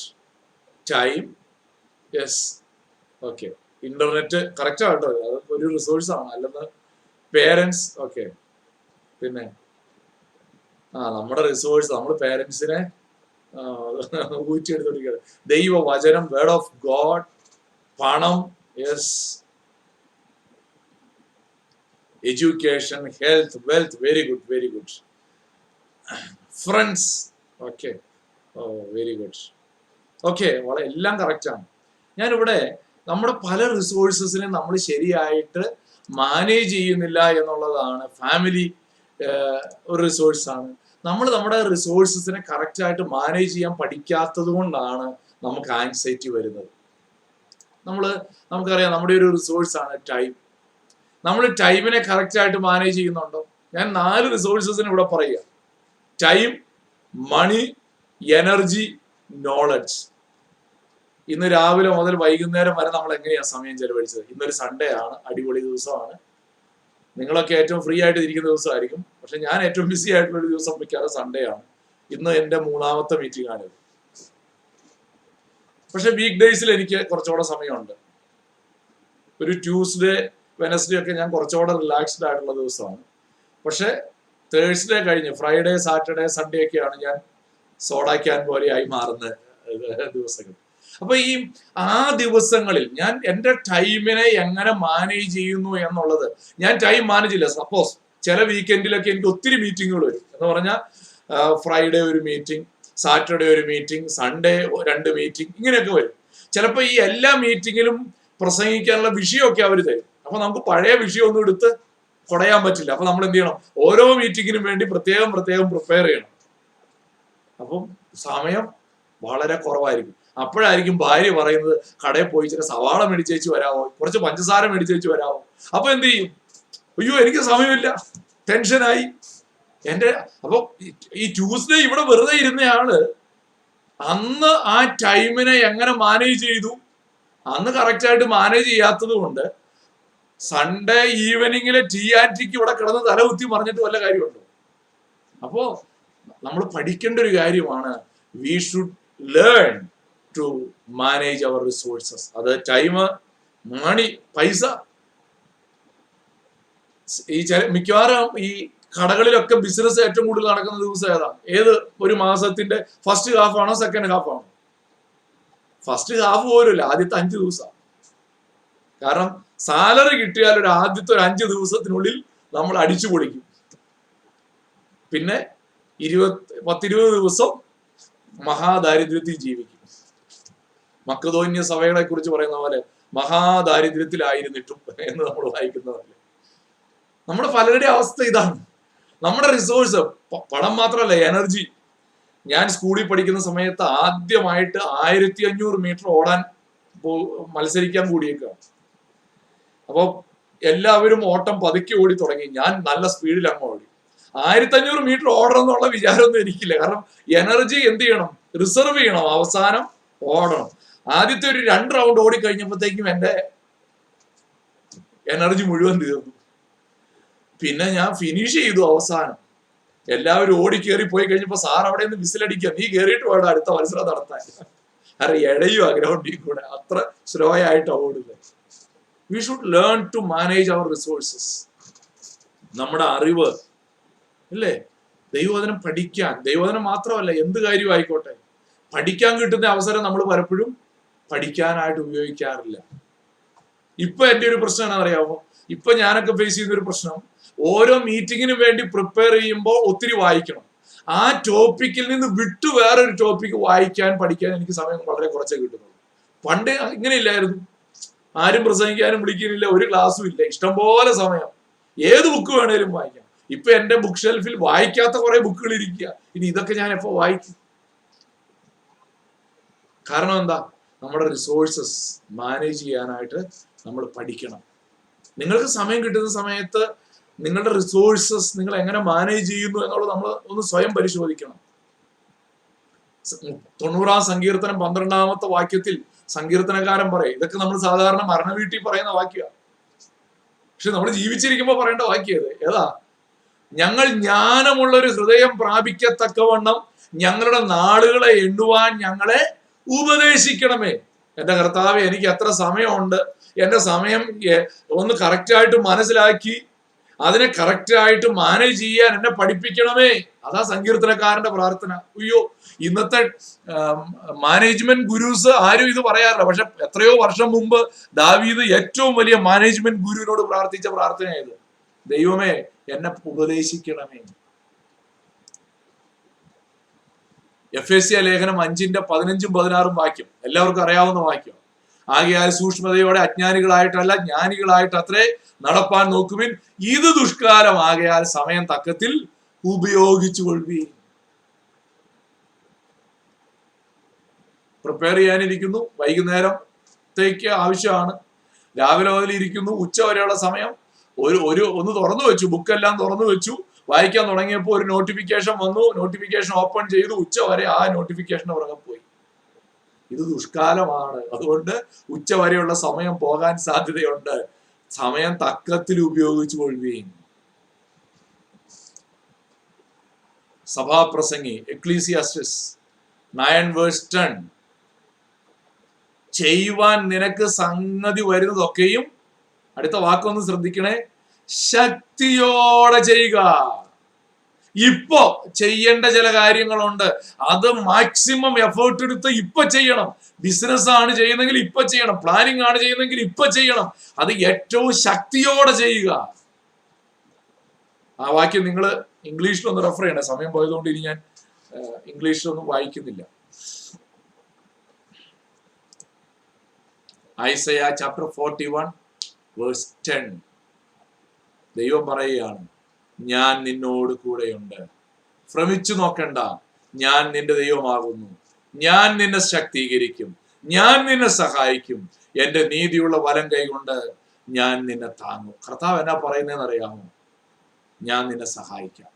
time, yes, okay. Internet correct ആട്ടോ, അത് ഒരു റിസോഴ്സ് ആണ്. അല്ലെന്ന് പേരൻസ്, ഓക്കെ. പിന്നെ നമ്മുടെ റിസോഴ്സ്, നമ്മൾ പേരൻസിനെ ഊറ്റിയെടുത്തോണ്ടിരിക്കുകയാണ്. ദൈവവചനം, വേർഡ് ഓഫ് ഗോഡ്, പണം, yes, education, health, wealth, very good, very good. Friends, okay, very good, okay, വളരെ എല്ലാം കറക്റ്റാണ്. ഞാനിവിടെ നമ്മുടെ പല റിസോഴ്സസിനെ നമ്മൾ ശരിയായിട്ട് മാനേജ് ചെയ്യുന്നില്ല എന്നുള്ളതാണ്. ഫാമിലി ഒരു റിസോഴ്സാണ്. നമ്മൾ നമ്മുടെ റിസോഴ്സസിനെ കറക്റ്റായിട്ട് മാനേജ് ചെയ്യാൻ പഠിക്കാത്തത് കൊണ്ടാണ് നമുക്ക് ആങ്സൈറ്റി വരുന്നത്. നമുക്കറിയാം, നമ്മുടെ ഒരു റിസോഴ്സാണ് ടൈം. നമ്മൾ ടൈമിനെ കറക്റ്റായിട്ട് മാനേജ് ചെയ്യുന്നുണ്ടോ? ഞാൻ 4 റിസോഴ്സസിന് ഇവിടെ പറയുക: ടൈം, മണി, എനർജി, നോളജ്. ഇന്ന് രാവിലെ മുതൽ വൈകുന്നേരം വരെ നമ്മൾ എങ്ങനെയാണ് സമയം ചെലവഴിച്ചത്? ഇന്നൊരു സൺഡേ ആണ്, അടിപൊളി ദിവസമാണ്. നിങ്ങളൊക്കെ ഏറ്റവും ഫ്രീ ആയിട്ട് ഇരിക്കുന്ന ദിവസമായിരിക്കും. പക്ഷെ ഞാൻ ഏറ്റവും ബിസി ആയിട്ടുള്ള ഒരു ദിവസം മിക്കവാറും സൺഡേ ആണ്. ഇന്ന് എൻ്റെ 3ാമത്തെ മീറ്റിംഗ് ആണിത്. പക്ഷെ വീക്ക് ഡേയ്സിൽ എനിക്ക് കുറച്ചുകൂടെ സമയമുണ്ട്. ഒരു ട്യൂസ്ഡേ വെനസ്ഡേ ഒക്കെ ഞാൻ കുറച്ചുകൂടെ റിലാക്സ്ഡ് ആയിട്ടുള്ള ദിവസമാണ്. പക്ഷെ തേഴ്സ്ഡേ കഴിഞ്ഞ് ഫ്രൈഡേ സാറ്റർഡേ സൺഡേ ഒക്കെയാണ് ഞാൻ സോഡാക്കാൻ പോലെയായി മാറുന്ന ദിവസങ്ങൾ. അപ്പൊ ആ ദിവസങ്ങളിൽ ഞാൻ എൻ്റെ ടൈമിനെ എങ്ങനെ മാനേജ് ചെയ്യുന്നു എന്നുള്ളത്, ഞാൻ ടൈം മാനേജ് ചെയ്യില്ല. സപ്പോസ് ചില വീക്കെൻഡിലൊക്കെ എനിക്ക് ഒത്തിരി മീറ്റിങ്ങുകൾ വരും. എന്ന് പറഞ്ഞാൽ ഫ്രൈഡേ ഒരു മീറ്റിംഗ്, സാറ്റർഡേ ഒരു മീറ്റിംഗ്, സൺഡേ 2 മീറ്റിംഗ്, ഇങ്ങനെയൊക്കെ വരും. ചിലപ്പോൾ ഈ എല്ലാ മീറ്റിങ്ങിലും പ്രസംഗിക്കാനുള്ള വിഷയമൊക്കെ അവർ തരും. അപ്പൊ നമുക്ക് പഴയ വിഷയമൊന്നും എടുത്ത് കുടയാൻ പറ്റില്ല. അപ്പൊ നമ്മൾ എന്ത് ചെയ്യണം? ഓരോ മീറ്റിങ്ങിനും വേണ്ടി പ്രത്യേകം പ്രിപ്പയർ ചെയ്യണം. അപ്പം സമയം വളരെ കുറവായിരിക്കും. അപ്പോഴായിരിക്കും ഭാര്യ പറയുന്നത്, കടയിൽ പോയി ചില സവാള മേടിച്ചേച്ച് വരാമോ, കുറച്ച് പഞ്ചസാര മേടിച്ചേച്ച് വരാമോ. അപ്പൊ എന്ത് ചെയ്യും? അയ്യോ എനിക്ക് സമയമില്ല, ടെൻഷനായി. അപ്പൊ ഈ ട്യൂസ്ഡേ ഇവിടെ വെറുതെ ഇരുന്നയാള് അന്ന് ആ ടൈമിനെ എങ്ങനെ മാനേജ് ചെയ്തു, അന്ന് കറക്റ്റായിട്ട് മാനേജ് ചെയ്യാത്തത് കൊണ്ട് സൺഡേ ഈവനിങ്ങിലെ ടിക്ക് ഇവിടെ കിടന്ന് തലകുത്തി മറിഞ്ഞിട്ട് വല്ല കാര്യമുണ്ടോ? അപ്പോ നമ്മൾ പഠിക്കേണ്ട ഒരു കാര്യമാണ്, we should learn to manage our resources. അത് ടൈം, മണി, പൈസ. മിക്കവാറും ഈ കടകളിലൊക്കെ ബിസിനസ് ഏറ്റവും കൂടുതൽ നടക്കുന്ന ദിവസം ഏത് ഒരു മാസത്തിന്റെ ഫസ്റ്റ് ഹാഫ് ആണോ സെക്കൻഡ് ഹാഫ് ആണോ? ഫസ്റ്റ് ഹാഫ് പോലുമില്ല, ആദ്യത്തെ 5 ദിവസം. കാരണം സാലറി കിട്ടിയാൽ ആദ്യത്തെ ഒരു 5 ദിവസത്തിനുള്ളിൽ നമ്മൾ അടിച്ചു പൊളിക്കും. പിന്നെ 10-20 ദിവസം മഹാദാരിദ്ര്യത്തിൽ ജീവിക്കും. മക്കതോന്യ സഭകളെ കുറിച്ച് പറയുന്ന പോലെ മഹാദാരിദ്ര്യത്തിലായിരുന്നിട്ടും എന്ന് നമ്മൾ വായിക്കുന്നതല്ലേ. നമ്മുടെ പലരുടെ അവസ്ഥ ഇതാണ്. നമ്മുടെ റിസോഴ്സ് പണം മാത്രമല്ല, എനർജി. ഞാൻ സ്കൂളിൽ പഠിക്കുന്ന സമയത്ത് ആദ്യമായിട്ട് 1500 മീറ്റർ ഓടാൻ മത്സരിക്കാൻ കൂടിയേക്കാണ്. അപ്പോൾ എല്ലാവരും ഓട്ടം പതുക്കി ഓടി തുടങ്ങി. ഞാൻ നല്ല സ്പീഡിൽ അങ്ങ് ഓടി. 1500 മീറ്റർ ഓടണം എന്നുള്ള വിചാരമൊന്നും എനിക്കില്ല. കാരണം എനർജി എന്ത് ചെയ്യണം? റിസർവ് ചെയ്യണം, അവസാനം ഓടണം. ആദ്യത്തെ ഒരു 2 റൗണ്ട് ഓടി കഴിഞ്ഞപ്പോഴത്തേക്കും എൻ്റെ എനർജി മുഴുവൻ തീർന്നു. പിന്നെ ഞാൻ ഫിനിഷ് ചെയ്തു. അവസാനം എല്ലാവരും ഓടി കയറി പോയി കഴിഞ്ഞപ്പോൾ സാർ അവിടെ നിന്ന് വിസിലടിക്കുക, നീ കയറിയിട്ട് വേണം അടുത്ത മത്സരം നടത്താൻ. കാരണം ഇടയും ആ ഗ്രൗണ്ടിൽ കൂടെ അത്ര സ്ലോ ആയിട്ട് ഓടുന്നത്. We should learn to manage our resources. നമ്മുടെ അറിവ് അല്ലേ, ദൈവവചനം പഠിക്കാൻ, ദൈവവചനം മാത്രമല്ല എന്ത് കാര്യവും ആയിക്കോട്ടെ, പഠിക്കാൻ കിട്ടുന്ന അവസരം നമ്മൾ പലപ്പോഴും പഠിക്കാനായിട്ട് ഉപയോഗിക്കാറില്ല. ഇപ്പൊ എൻ്റെ ഒരു പ്രശ്നം എന്താണെന്നറിയാമോ? ഇപ്പൊ ഞാനൊക്കെ ഫേസ് ചെയ്യുന്ന ഒരു പ്രശ്നം, ഓരോ മീറ്റിങ്ങിനും വേണ്ടി പ്രിപ്പയർ ചെയ്യുമ്പോൾ ഒത്തിരി വായിക്കണം. ആ ടോപ്പിക്കിൽ നിന്ന് വിട്ടു വേറൊരു ടോപ്പിക്ക് വായിക്കാൻ പഠിക്കാൻ എനിക്ക് സമയം വളരെ കുറച്ചേ കിട്ടുന്നുള്ളൂ. പണ്ട് ഇങ്ങനെ ഇല്ലായിരുന്നു. ആരും പ്രസംഗിക്കാനും വിളിക്കാനില്ല, ഒരു ക്ലാസ്സും ഇല്ല, ഇഷ്ടംപോലെ സമയം, ഏത് ബുക്ക് വേണേലും വായിക്കാം. ഇപ്പൊ എന്റെ ബുക്ക് ഷെൽഫിൽ വായിക്കാത്ത കുറെ ബുക്കുകൾ ഇരിക്കുക. ഇനി ഇതൊക്കെ ഞാൻ എപ്പോ വായിക്കും? കാരണം എന്താ? നമ്മുടെ റിസോഴ്സസ് മാനേജ് ചെയ്യാനായിട്ട് നമ്മൾ പഠിക്കണം. നിങ്ങൾക്ക് സമയം കിട്ടുന്ന സമയത്ത് നിങ്ങളുടെ റിസോഴ്സസ് നിങ്ങൾ എങ്ങനെ മാനേജ് ചെയ്യുന്നു എന്നുള്ളത് നമ്മൾ ഒന്ന് സ്വയം പരിശോധിക്കണം. 90-ാം സങ്കീർത്തനം 12-ാമത്തെ വാക്യത്തിൽ സങ്കീർത്തനക്കാരൻ പറയും, ഇതൊക്കെ നമ്മൾ സാധാരണ മരണ വീട്ടിൽ പറയുന്ന വാക്യമാണ്. പക്ഷെ നമ്മൾ ജീവിച്ചിരിക്കുമ്പോൾ പറയേണ്ട വാക്യം ഏതാ? ഞങ്ങൾ ജ്ഞാനമുള്ള ഒരു ഹൃദയം പ്രാപിക്കത്തക്കവണ്ണം ഞങ്ങളുടെ നാളുകളെ എണ്ണുവാൻ ഞങ്ങളെ ഉപദേശിക്കണമേ. എന്റെ കർത്താവേ, എനിക്ക് എത്ര സമയമുണ്ട്, എന്റെ സമയം ഒന്ന് കറക്റ്റായിട്ട് മനസ്സിലാക്കി അതിനെ കറക്റ്റായിട്ട് മാനേജ് ചെയ്യാൻ എന്നെ പഠിപ്പിക്കണമേ. അതാ സങ്കീർത്തനക്കാരന്റെ പ്രാർത്ഥന. അയ്യോ, ഇന്നത്തെ മാനേജ്മെന്റ് ഗുരുസ് ആരും ഇത് പറയാറില്ല. പക്ഷെ എത്രയോ വർഷം മുമ്പ് ദാവീദ് ഏറ്റവും വലിയ മാനേജ്മെന്റ് ഗുരുവിനോട് പ്രാർത്ഥിച്ച പ്രാർത്ഥനയായത്, ദൈവമേ എന്നെ ഉപദേശിക്കണമേ. എഫേസ്യ ലേഖനം 5-15-16 വാക്യം എല്ലാവർക്കും അറിയാവുന്ന വാക്യം. ആകയാൽ സൂക്ഷ്മതയോടെ അജ്ഞാനികളായിട്ടല്ല ജ്ഞാനികളായിട്ട് അത്രേ നടപ്പാൻ നോക്കുവിൻ, ഇത് ദുഷ്കാലം ആകയാൽ സമയം തക്കത്തിൽ ഉപയോഗിച്ചു കൊള്ളുവിൻ. പ്രിപ്പയർ ചെയ്യാനിരിക്കുന്നു, വൈകുന്നേരത്തേക്ക് ആവശ്യമാണ്, രാവിലെ മുതൽ ഇരിക്കുന്നു, ഉച്ച വരെയുള്ള സമയം ഒന്ന് തുറന്നു വെച്ചു, ബുക്കെല്ലാം തുറന്നു വെച്ചു, വായിക്കാൻ തുടങ്ങിയപ്പോൾ ഒരു നോട്ടിഫിക്കേഷൻ വന്നു, നോട്ടിഫിക്കേഷൻ ഓപ്പൺ ചെയ്തു, ഉച്ച വരെ ആ നോട്ടിഫിക്കേഷൻ പുറകെ പോയി. ഇത് ദുഷ്കാലമാണ്. അതുകൊണ്ട് ഉച്ച വരെയുള്ള സമയം പോകാൻ സാധ്യതയുണ്ട്. സമയം തക്കത്തിൽ ഉപയോഗിച്ചു കൊള്ളുകയും. സഭാപ്രസംഗി എക്ലീസിയാസ്റ്റിസ് 9:10 ചെയ്യുവാൻ നിനക്ക് സംഗതി വരുന്നതൊക്കെയും, അടുത്ത വാക്കൊന്ന് ശ്രദ്ധിക്കണേ, ശക്തിയോടെ ചെയ്യുക. ഇപ്പൊ ചെയ്യേണ്ട ചില കാര്യങ്ങളുണ്ട്, അത് മാക്സിമം എഫേർട്ട് എടുത്ത് ഇപ്പൊ ചെയ്യണം. ബിസിനസ് ആണ് ചെയ്യുന്നെങ്കിൽ ഇപ്പൊ ചെയ്യണം, പ്ലാനിങ് ആണ് ചെയ്യുന്നെങ്കിൽ ഇപ്പൊ ചെയ്യണം, അത് ഏറ്റവും ശക്തിയോടെ ചെയ്യുക. ആ വാക്യം നിങ്ങൾ ഇംഗ്ലീഷിലൊന്ന് റെഫർ ചെയ്യണം. സമയം പോയതുകൊണ്ട് ഇനി ഞാൻ ഇംഗ്ലീഷിലൊന്നും വായിക്കുന്നില്ല. ഐസയ ചാപ്റ്റർ 41:10 ദൈവം പറയുകയാണ്, ഞാൻ നിന്നോട് കൂടെയുണ്ട്, ഭ്രമിച്ചു നോക്കണ്ട, ഞാൻ നിന്റെ ദൈവമാകുന്നു, ഞാൻ നിന്നെ ശക്തീകരിക്കും, ഞാൻ നിന്നെ സഹായിക്കും, എന്റെ നീതിയുള്ള വലം കൈ കൊണ്ട് ഞാൻ നിന്നെ താങ്ങും. കർത്താവ് എന്നാ പറയുന്നതെന്ന് അറിയാമോ? ഞാൻ നിന്നെ സഹായിക്കാം.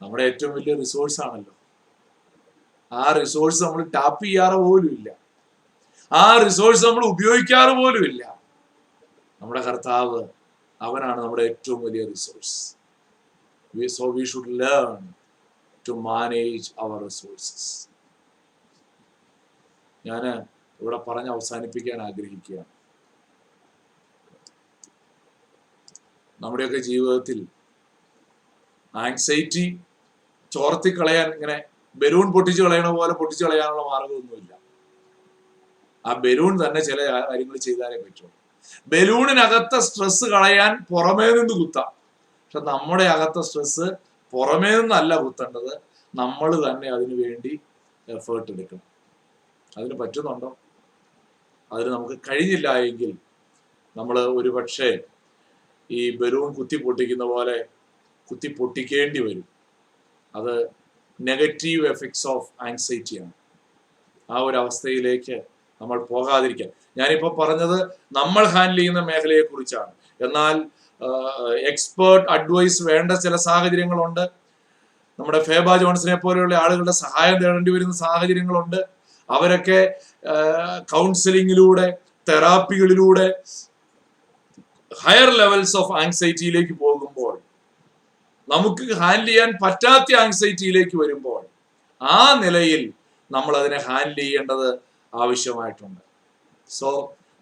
നമ്മുടെ ഏറ്റവും വലിയ റിസോഴ്സ് ആണല്ലോ. ആ റിസോഴ്സ് നമ്മൾ ടാപ്പ് ചെയ്യാറ് പോലും ഇല്ല, ആ റിസോഴ്സ് നമ്മൾ ഉപയോഗിക്കാറ് പോലും ഇല്ല. നമ്മുടെ കർത്താവ്, അവനാണ് നമ്മുടെ ഏറ്റവും വലിയ resource. So we should learn to manage our resources. ഞാൻ ഇവിടെ പറഞ്ഞ് അവസാനിപ്പിക്കാൻ ആഗ്രഹിക്കുകയാണ്. നമ്മുടെയൊക്കെ ജീവിതത്തിൽ ആങ്സൈറ്റി ചോർത്തിക്കളയാൻ, ഇങ്ങനെ ബലൂൺ പൊട്ടിച്ചു കളയണ പോലെ പൊട്ടിച്ചു കളയാനുള്ള മാർഗമൊന്നുമില്ല. ആ ബലൂൺ തന്നെ ചില കാര്യങ്ങൾ ചെയ്താലേ പറ്റുള്ളൂ. ബലൂണിനകത്തെ സ്ട്രെസ് കളയാൻ പുറമേ നിന്ന് കുത്താം, പക്ഷെ നമ്മുടെ അകത്തെ സ്ട്രെസ് പുറമേ നിന്നല്ല കുത്തേണ്ടത്, നമ്മൾ തന്നെ അതിനു വേണ്ടി എഫേർട്ട് എടുക്കണം. അതിന് പറ്റുന്നുണ്ടോ? അതിന് നമുക്ക് കഴിഞ്ഞില്ല എങ്കിൽ നമ്മൾ ഒരു പക്ഷേ ഈ ബലൂൺ കുത്തി പൊട്ടിക്കുന്ന പോലെ കുത്തി പൊട്ടിക്കേണ്ടി വരും. അത് നെഗറ്റീവ് എഫക്ട്സ് ഓഫ് ആങ്സൈറ്റിയാണ്. ആ ഒരു അവസ്ഥയിലേക്ക് നമ്മൾ പോകാതിരിക്കാൻ. ഞാനിപ്പോൾ പറഞ്ഞത് നമ്മൾ ഹാൻഡിൽ ചെയ്യുന്ന മേഖലയെ കുറിച്ചാണ്. എന്നാൽ എക്സ്പേർട്ട് അഡ്വൈസ് വേണ്ട ചില സാഹചര്യങ്ങളുണ്ട്. നമ്മുടെ ഫേബ ജോൺസിനെ പോലെയുള്ള ആളുകളുടെ സഹായം തേടേണ്ടി വരുന്ന സാഹചര്യങ്ങളുണ്ട്. അവരൊക്കെ കൗൺസിലിങ്ങിലൂടെ, തെറാപ്പികളിലൂടെ ഹയർ ലെവൽസ് ഓഫ് ആങ്സൈറ്റിയിലേക്ക് പോകുമ്പോൾ, നമുക്ക് ഹാൻഡിൽ ചെയ്യാൻ പറ്റാത്ത ആങ്സൈറ്റിയിലേക്ക് വരുമ്പോൾ, ആ നിലയിൽ നമ്മൾ അതിനെ ഹാൻഡിൽ ചെയ്യേണ്ടത് ആവശ്യമായിട്ടുണ്ട്. സോ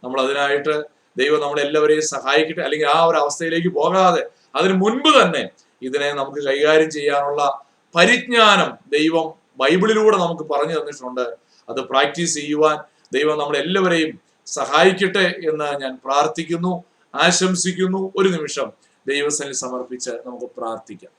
നമ്മൾ അതിനായിട്ട് ദൈവം നമ്മളെല്ലാവരെയും സഹായിക്കട്ടെ. അല്ലെങ്കിൽ ആ ഒരു അവസ്ഥയിലേക്ക് പോകാതെ അതിന് മുൻപ് തന്നെ ഇതിനെ നമുക്ക് കൈകാര്യം ചെയ്യാനുള്ള പരിജ്ഞാനം ദൈവം ബൈബിളിലൂടെ നമുക്ക് പറഞ്ഞു തന്നിട്ടുണ്ട്. അത് പ്രാക്ടീസ് ചെയ്യുവാൻ ദൈവം നമ്മളെല്ലാവരെയും സഹായിക്കട്ടെ എന്ന് ഞാൻ പ്രാർത്ഥിക്കുന്നു, ആശംസിക്കുന്നു. ഒരു നിമിഷം ദൈവസന്നിധിയിൽ സമർപ്പിച്ച് നമുക്ക് പ്രാർത്ഥിക്കാം.